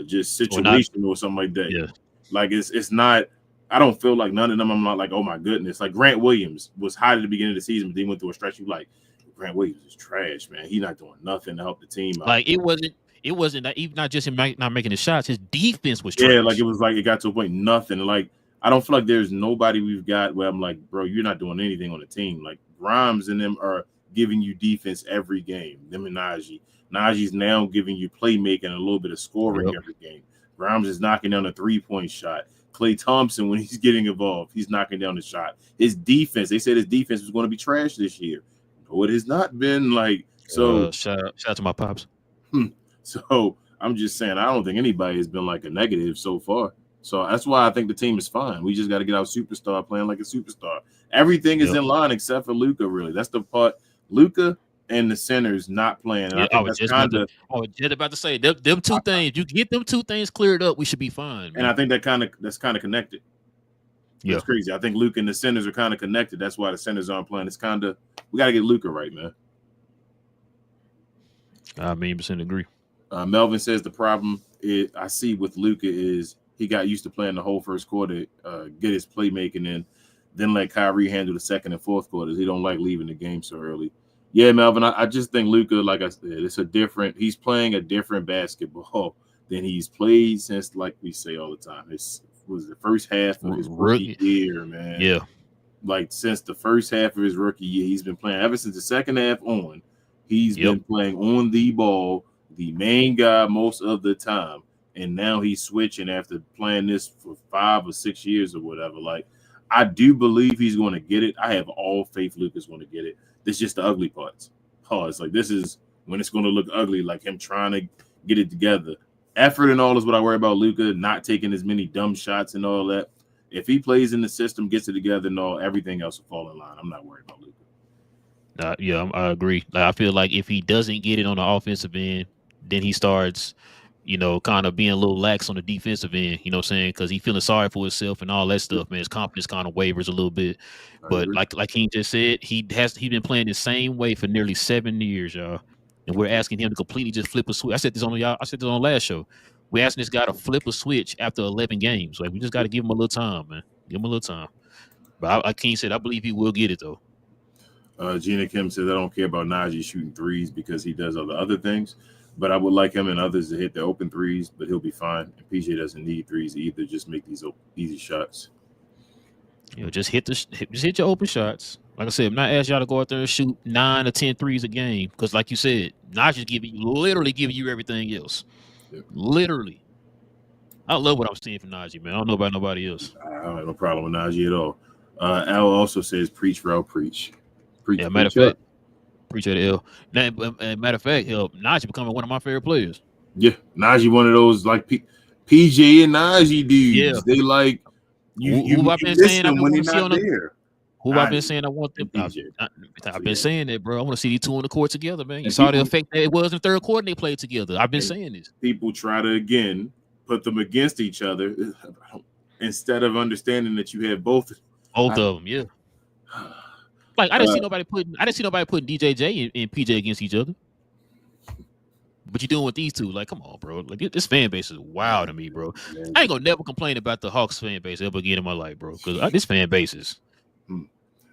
just situational or something like that.
Yeah.
Like it's not. I don't feel like none of them. I'm not like, oh my goodness. Like Grant Williams was hot at the beginning of the season, but then went through a stretch. You like Grant Williams is trash, man. He's not doing nothing to help the team out.
Like it wasn't that even not just him not making the shots. His defense was trash.
Yeah, like it was like it got to a point nothing. Like I don't feel like there's nobody we've got where I'm like, bro, you're not doing anything on the team. Like Grimes and them are giving you defense every game. Them and Najee. Najee's now giving you playmaking and a little bit of scoring every game. Grimes is knocking down a 3-point shot. Klay Thompson, when he's getting involved, he's knocking down the shot. His defense, they said his defense was going to be trash this year. No, it has not been like so.
Shout out to my pops.
So I'm just saying, I don't think anybody has been like a negative so far. So that's why I think the team is fine. We just got to get our superstar playing like a superstar. Everything is in line except for Luka, really. That's the part. Luka and the centers not playing. And
I was just about to say them two things. You get them two things cleared up, we should be fine. Man.
And I think that's kind of connected. Yeah, it's crazy. I think Luka and the centers are kind of connected. That's why the centers aren't playing. It's kind of we got to get Luka right, man.
I 1,000,000% agree.
Melvin says the problem I see with Luka is he got used to playing the whole first quarter, get his playmaking in, then let Kyrie handle the second and fourth quarters. He don't like leaving the game so early. Yeah, Melvin, I just think Luka, like I said, he's playing a different basketball than he's played since, like we say all the time. It was the first half of his rookie year, man.
Yeah.
Like since the first half of his rookie year, he's been playing ever since the second half on. He's been playing on the ball, the main guy most of the time. And now he's switching after playing this for 5 or 6 years or whatever. Like, I do believe he's going to get it. I have all faith Luka's going to get it. This is just the ugly parts. Pause. Like, this is when it's going to look ugly, like him trying to get it together. Effort and all is what I worry about Luka, not taking as many dumb shots and all that. If he plays in the system, gets it together and all, everything else will fall in line. I'm not worried about Luka.
I agree. Like, I feel like if he doesn't get it on the offensive end, then he starts – kind of being a little lax on the defensive end, you know what I'm saying? Because he's feeling sorry for himself and all that stuff, man. His confidence kind of wavers a little bit. But like King just said, he's been playing the same way for nearly 7 years, y'all. And we're asking him to completely just flip a switch. I said this on last show. We're asking this guy to flip a switch after 11 games. Like, we just got to give him a little time, man. Give him a little time. But like King said, I believe he will get it, though.
Gina Kim says, I don't care about Najee shooting threes because he does other things. But I would like him and others to hit the open threes, but he'll be fine. And PJ doesn't need threes either. Just make these easy shots.
Just hit your open shots. Like I said, I'm not asking y'all to go out there and shoot 9 or 10 threes a game because, like you said, Najee's literally giving you everything else. Yep. Literally. I love what I'm seeing from Najee, man. I don't know about nobody else.
I don't have no problem with Najee at all. Al also says, preach, Relle, preach.
Yeah, matter of fact. Appreciate it, L. Now, matter of fact, Najee becoming one of my favorite players.
Yeah, Najee, one of those like PJ and Najee dudes. Yeah. They like
who I've been saying I want to see on there. Who I've been saying I want them. I've been saying that, bro. I want to see these two on the court together, man. You saw the effect that it was in the third quarter they played together. I've been saying this.
People try to again put them against each other instead of understanding that you have both
of them. Yeah. Like I didn't see nobody putting DJJ and PJ against each other. But you're doing with these two, like, come on, bro. Like this fan base is wild to me, bro. I ain't gonna never complain about the Hawks fan base ever again in my life, bro. Because this fan base is.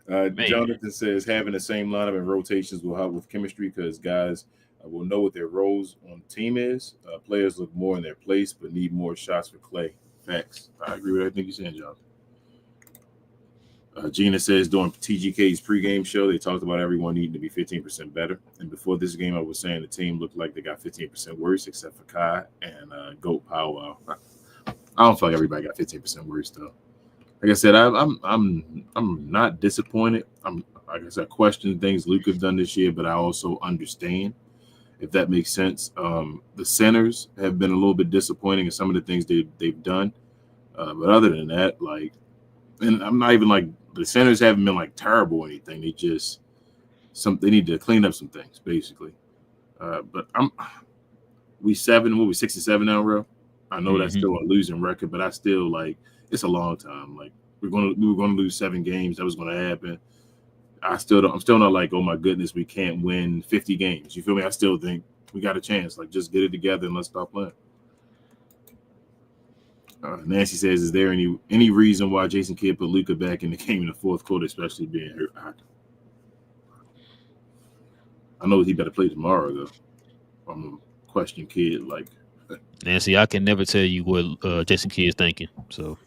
Jonathan says having the same lineup and rotations will help with chemistry because guys We'll know what their roles on the team is. Players look more in their place, but need more shots for Clay. Facts. I agree with everything you're saying, John. Gina says during TGK's pregame show, they talked about everyone needing to be 15% better. And before this game, I was saying the team looked like they got 15% worse, except for Kai and Goat Powwow. I don't feel like everybody got 15% worse though. Like I said, I'm not disappointed. Like I said, I question things Luka have done this year, but I also understand, if that makes sense. The centers have been a little bit disappointing in some of the things they've done. But other than that, like, and I'm not even like the centers haven't been like terrible or anything. They just they need to clean up some things basically. But we 6 and 7 now, bro. I know that's still a losing record, but I still like it's a long time. Like we were gonna lose 7 games. That was gonna happen. I'm still not like, oh my goodness, we can't win 50 games. You feel me? I still think we got a chance. Like just get it together and let's stop playing. Nancy says, is there any reason why Jason Kidd put Luka back in the game in the fourth quarter, especially being hurt? I know he better play tomorrow, though. I'm a question Kidd. Like,
Nancy, I can never tell you what Jason Kidd is thinking. So,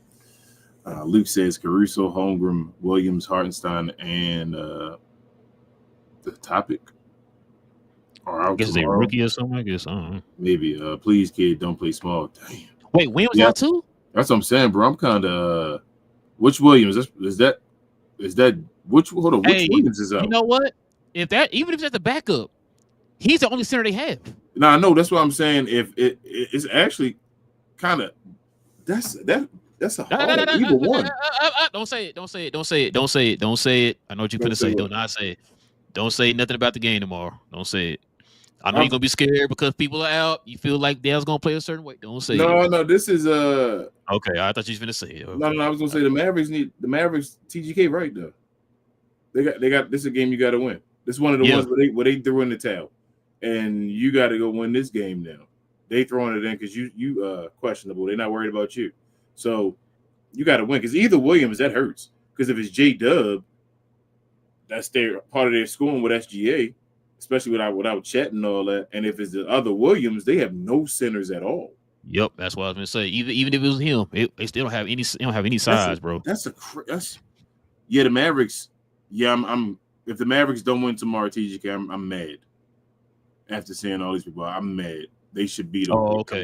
Luke says Caruso, Holmgren, Williams, Hartenstein, and the topic are out.
I guess they're rookie or something. I guess I don't know.
Maybe. Please, Kidd, don't play small. Damn.
Wait, Williams out too?
That's what I'm saying, bro. I'm kind of which Williams is that? Which Williams is out?
You know what? Even if that's the backup, he's the only center they have.
No, I know. That's what I'm saying. If it's actually kind of that's a hard either one.
Don't say it. Don't say it. Don't say it. Don't say it. Don't say it. I know what you're gonna say. Do not say it. Don't say nothing about the game tomorrow. Don't say it. I know you're gonna be scared because people are out. You feel like Dale's gonna play a certain way. Don't say it.
No. This is
okay. I thought you was gonna say it. Okay.
No. I was gonna say the Mavericks TGK right though. They got this is a game you got to win. This is one of the ones where they threw in the towel, and you got to go win this game now. They throwing it in because you questionable. They're not worried about you, so you got to win. Because either Williams that hurts. Because if it's J-Dub, that's their part of their scoring with SGA. Especially without Chet and all that, and if it's the other Williams, they have no centers at all.
Yep, that's what I was gonna say. Even if it was him, they still don't have any. They don't have any size, bro.
That's the Mavericks. Yeah, I'm. If the Mavericks don't win tomorrow, TGK, I'm mad. After seeing all these people, I'm mad. They should beat them.
Oh, okay.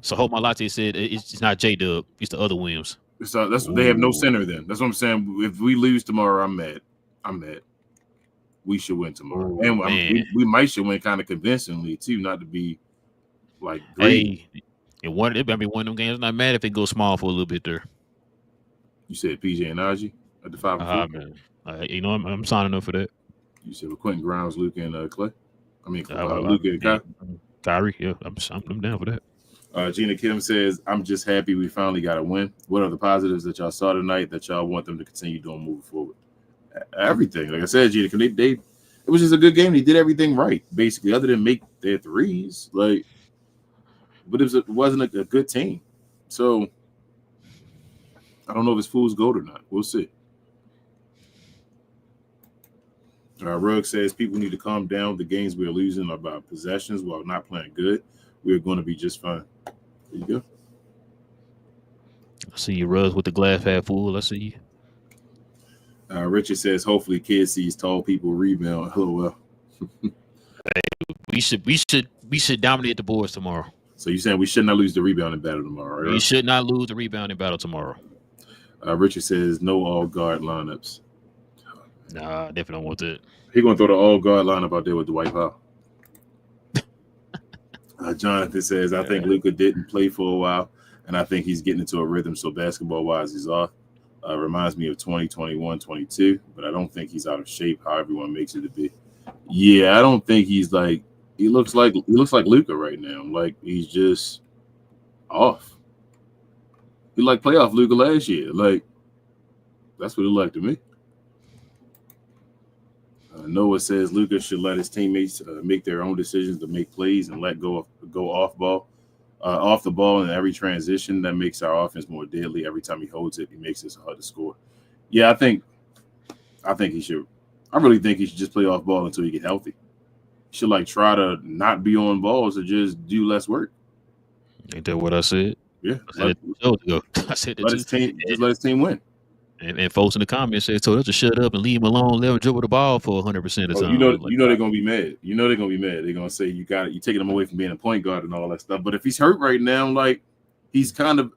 So Hope My Latte said it's not J-Dub, it's the other Williams.
So that's they have no center then. That's what I'm saying. If we lose tomorrow, I'm mad. We should win tomorrow, and we might should win kind of convincingly too, not to be like greedy.
Hey, and one of them games. Not mad if it goes small for a little bit there.
You said PJ and Najee at the 5 and 4.
Man. You know I'm signing up for that.
You said with Quentin Grimes, Luke and Clay. I mean, Luke and
Kyrie. Yeah, I'm down for that.
Gina Kim says, "I'm just happy we finally got a win. What are the positives that y'all saw tonight that y'all want them to continue doing moving forward?" Everything, like I said, Gina, it was just a good game. They did everything right, basically, other than make their threes. Like, but it wasn't a good team. So I don't know if it's fool's gold or not. We'll see. Rugg says people need to calm down. The games we're losing are about possessions while not playing good. We're going to be just fine. There you go.
I see you, Ruggs, with the glass half full. I see you.
Richard says, hopefully kids sees tall people rebound. LOL.
We should dominate the boards tomorrow.
So you're saying we should not lose the rebounding battle tomorrow, right?
We should not lose the rebounding battle tomorrow.
Richard says no all guard lineups.
Nah, I definitely don't want that.
He gonna throw the all guard lineup out there with Dwight Powell. Jonathan says, I think Luka didn't play for a while, and I think he's getting into a rhythm. So basketball wise, he's off. Reminds me of 2021, 22, but I don't think he's out of shape how everyone makes it to be. Yeah, I don't think he's like he looks like Luka right now. Like he's just off. He like playoff Luka last year. Like that's what it looked like to me. Noah says Luka should let his teammates make their own decisions to make plays and let go off the ball in every transition. That makes our offense more deadly. Every time he holds it, he makes it hard to score. Yeah, I think he should. I really think he should just play off ball until he get healthy. should like try to not be on balls or just do less work.
Ain't that what I said?
Yeah,
I said that 2 shows ago. I said that
let
too.
his team just let his team win.
And folks in the comments said, "Told us to shut up and leave him alone. Let him dribble the ball for 100% of the time."
You know they're gonna be mad. You know they're gonna be mad. They're gonna say you taking him away from being a point guard and all that stuff. But if he's hurt right now, like he's kind of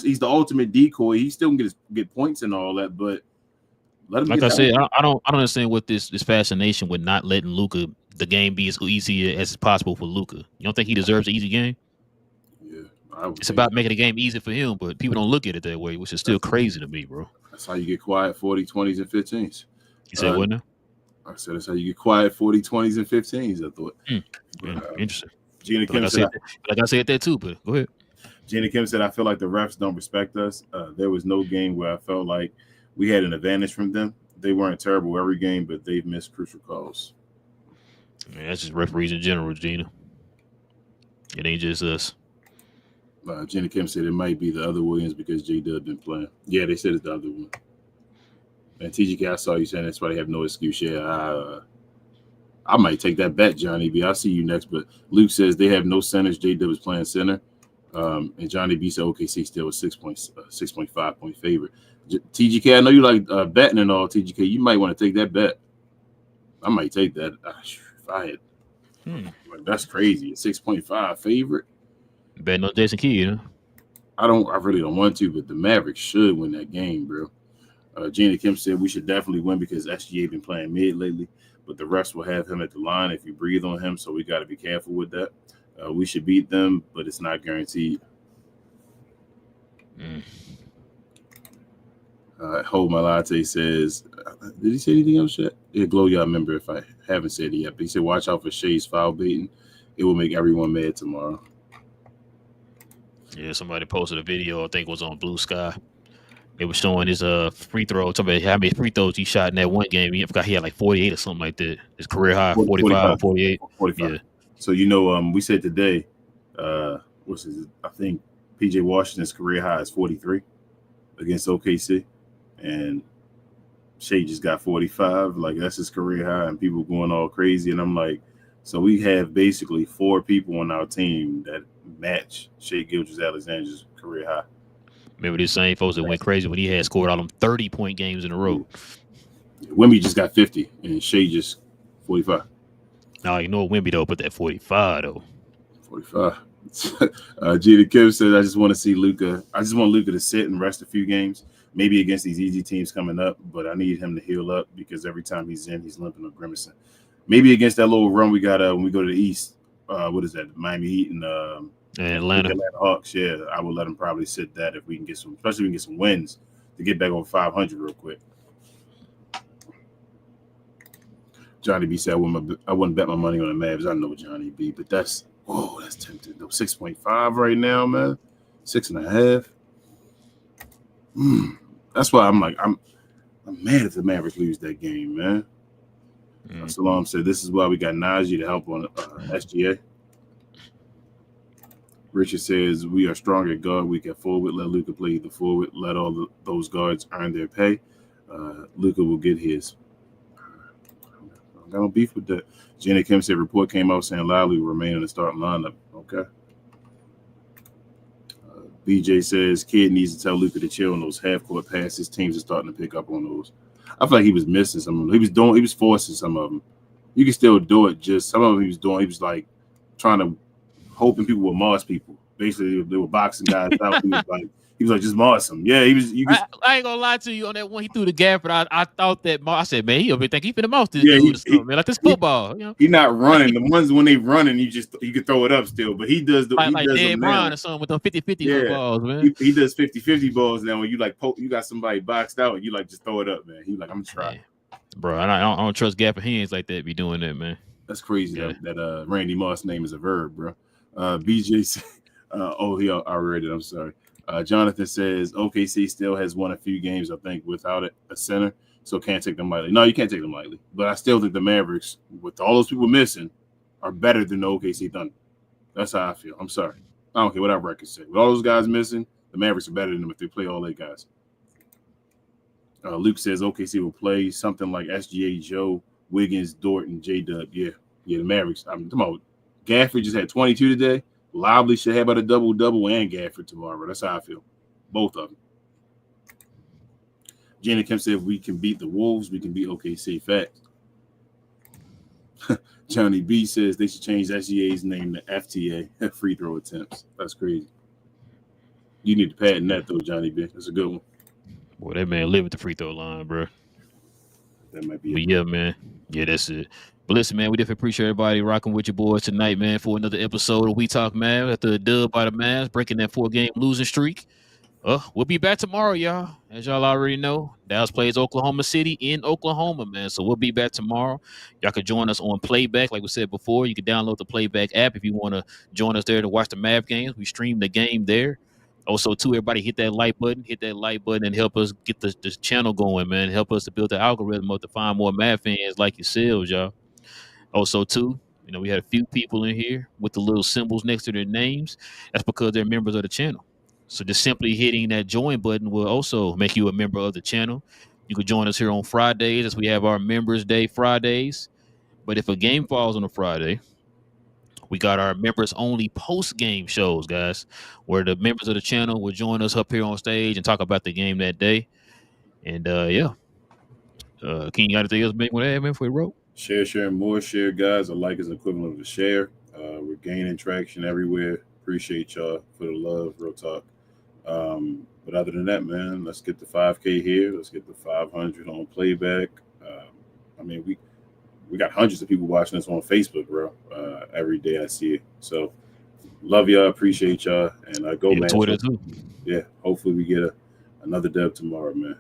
he's the ultimate decoy. He still can get points and all that, but let him.
Like I said, I don't understand what this fascination with not letting Luka the game be as easy as possible for Luka. You don't think he deserves an easy game?
Yeah,
it's about making the game easy for him, but people don't look at it that way, which is still crazy to me, bro.
That's how you get quiet 40, 20s, and 15s.
You said what now?
I said that's how you get quiet 40, 20s, and 15s. I thought.
Interesting.
Gina Kim said
I said that too, but go ahead.
Gina Kim said, I feel like the refs don't respect us. There was no game where I felt like we had an advantage from them. They weren't terrible every game, but they've missed crucial calls.
Man, that's just referees in general, Gina. It ain't just us.
Gina Kim said it might be the other Williams because J-Dub been playing. Yeah, they said it's the other one. And TGK, I saw you saying that's why they have no excuse. Yeah, I might take that bet, Johnny B. I'll see you next. But Luke says they have no centers. J-Dub is playing center. And Johnny B said OKC still a 6.5 point favorite. TGK, I know you like betting and all, TGK. You might want to take that bet. I might take that. If I had. That's crazy. A 6.5 favorite.
Betting on Jason Kidd, huh?
I really don't want to, but the Mavericks should win that game, bro. Gina Kim said we should definitely win because SGA been playing mid lately, but the refs will have him at the line if you breathe on him, so we got to be careful with that. We should beat them, but it's not guaranteed. Hold My Latte says, did he say anything else yet? Yeah, Glow, y'all remember if I haven't said it yet, but he said watch out for Shay's foul baiting. It will make everyone mad tomorrow.
Yeah, somebody posted a video, I think it was on Bluesky. It was showing his free throw. Talking about how many free throws he shot in that one game. I forgot he had like 48 or something like that. His career high, 45, 48.
45.
Yeah.
So, we said today, I think PJ Washington's career high is 43 against OKC. And Shea just got 45. Like, that's his career high. And people going all crazy. And I'm like, so we have basically 4 people on our team that match Shea Gilgeous-Alexander's career high.
Remember these same folks that went crazy when he had scored all them 30-point games in a row.
Wemby just got 50 and Shea just 45.
Now, you know Wemby, though, put that 45, though.
45. Gina Kim says, I just want to see Luka. I just want Luka to sit and rest a few games, maybe against these easy teams coming up, but I need him to heal up because every time he's in, he's limping or grimacing. Maybe against that little run we got when we go to the East. What is that? Miami Heat and
Atlanta
Hawks. Yeah, I would let him probably sit that if we can get some, especially if we can get some wins to get back over 500 real quick. Johnny B said, I wouldn't bet my money on the Mavs. I know Johnny B, but that's tempting though. 6.5 right now, man. 6.5. That's why I'm mad if the Mavericks lose that game, man. Salam said, this is why we got Najee to help on SGA. Richard says, we are strong at guard, weak at forward. Let Luka play the forward. Let all those guards earn their pay. Luka will get his. I got no beef with that. Jenny Kim said, report came out saying Lowry will remain in the starting lineup. Okay. BJ says, Kid needs to tell Luka to chill on those half-court passes. Teams are starting to pick up on those. I feel like he was missing some of them. He was forcing some of them. You can still do it. Just some of them he was doing. He was like trying to hoping people would Mars people. Basically, they were boxing guys out. He was like, just Mars them. Yeah, he was.
I ain't gonna lie to you on that one. He threw the gap, but I thought that I said, man, he'll be thinking he finna Mars this dude, man. Like this football.
He's not running. The ones when they running, you can throw it up still. But he does
like Dan Brown or something with them 50-50 balls, man.
He does 50-50 balls now. When you like you got somebody boxed out, and you like just throw it up, man. He like, I'm gonna try.
Bro, I don't trust gap of hands like that. Be doing that, man.
That's crazy. Yeah. That Randy Moss name is a verb, bro. BJ said, he already read it. I'm sorry. Jonathan says OKC still has won a few games, I think, without a center, so can't take them lightly. No, you can't take them lightly. But I still think the Mavericks, with all those people missing, are better than the OKC Thunder. That's how I feel. I'm sorry. I don't care what our records say. With all those guys missing, the Mavericks are better than them if they play all 8 guys. Luke says OKC will play something like SGA, Joe, Wiggins, Dort, and J-Dub. Yeah,
Yeah, the Mavericks. I'm talking about Gafford just had 22 today. Lively should have about a double-double and Gafford tomorrow. That's how I feel. Both of them. Jenny Kemp said, if we can beat the Wolves, we can beat OKC. Facts. Johnny B says they should change SGA's name to FTA, free throw attempts. That's crazy. You need to patent that, though, Johnny B. That's a good one.
Boy, that man live at the free throw line, bro.
That might be
But
it.
yeah, man. Yeah, that's it. But listen, man, we definitely appreciate everybody rocking with your boys tonight, man, for another episode of We Talk Mavs after a dub by the Mavs, breaking that 4-game losing streak. We'll be back tomorrow, y'all. As y'all already know, Dallas plays Oklahoma City in Oklahoma, man. So we'll be back tomorrow. Y'all can join us on Playback, like we said before. You can download the Playback app if you want to join us there to watch the Mav games. We stream the game there. Also, too, everybody hit that like button, and help us get this channel going, man. Help us to build the algorithm up to find more Mav fans like yourselves, y'all. Also, too, we had a few people in here with the little symbols next to their names. That's because they're members of the channel. So just simply hitting that join button will also make you a member of the channel. You can join us here on Fridays as we have our Members Day Fridays. But if a game falls on a Friday, we got our members only post-game shows, guys, where the members of the channel will join us up here on stage and talk about the game that day. And yeah. King, you got anything else to make with that, man, before we roll?
Share, more share, guys. A like is equivalent of a share. We're gaining traction everywhere. Appreciate y'all for the love, real talk. But other than that, man, let's get the 5K here. Let's get the 500 on Playback. I mean, we got hundreds of people watching us on Facebook, bro. Every day I see it. So love y'all, appreciate y'all, and go, man.
Twitter too.
Yeah, hopefully we get another dub tomorrow, man.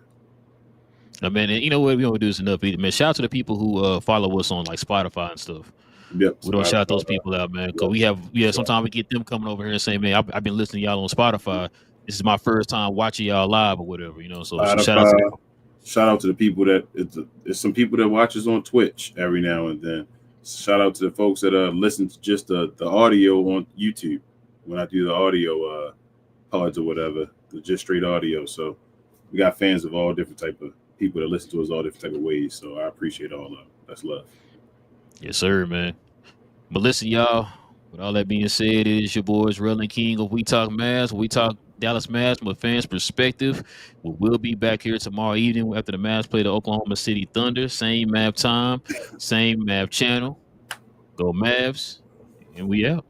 Man, and you know what? We don't do this enough either, man. Shout out to the people who follow us on like Spotify and stuff.
Yep.
We don't shout those people out, man. Because sometimes we get them coming over here and saying, man, I've been listening to y'all on Spotify. This is my first time watching y'all live or whatever, So
shout out to the people that it's some people that watch us on Twitch every now and then. Shout out to the folks that listen to just the audio on YouTube when I do the audio pods or whatever, just straight audio. So we got fans of all different type of people that listen to us all different type of ways. So I appreciate all of them. That's love.
Yes, sir, man. But listen, y'all, with all that being said, it is your boys, Relle and King of We Talk Mavs. We talk Dallas Mavs from a fan's perspective. We will be back here tomorrow evening after the Mavs play the Oklahoma City Thunder. Same Mav time, same Mav channel. Go Mavs, and we out.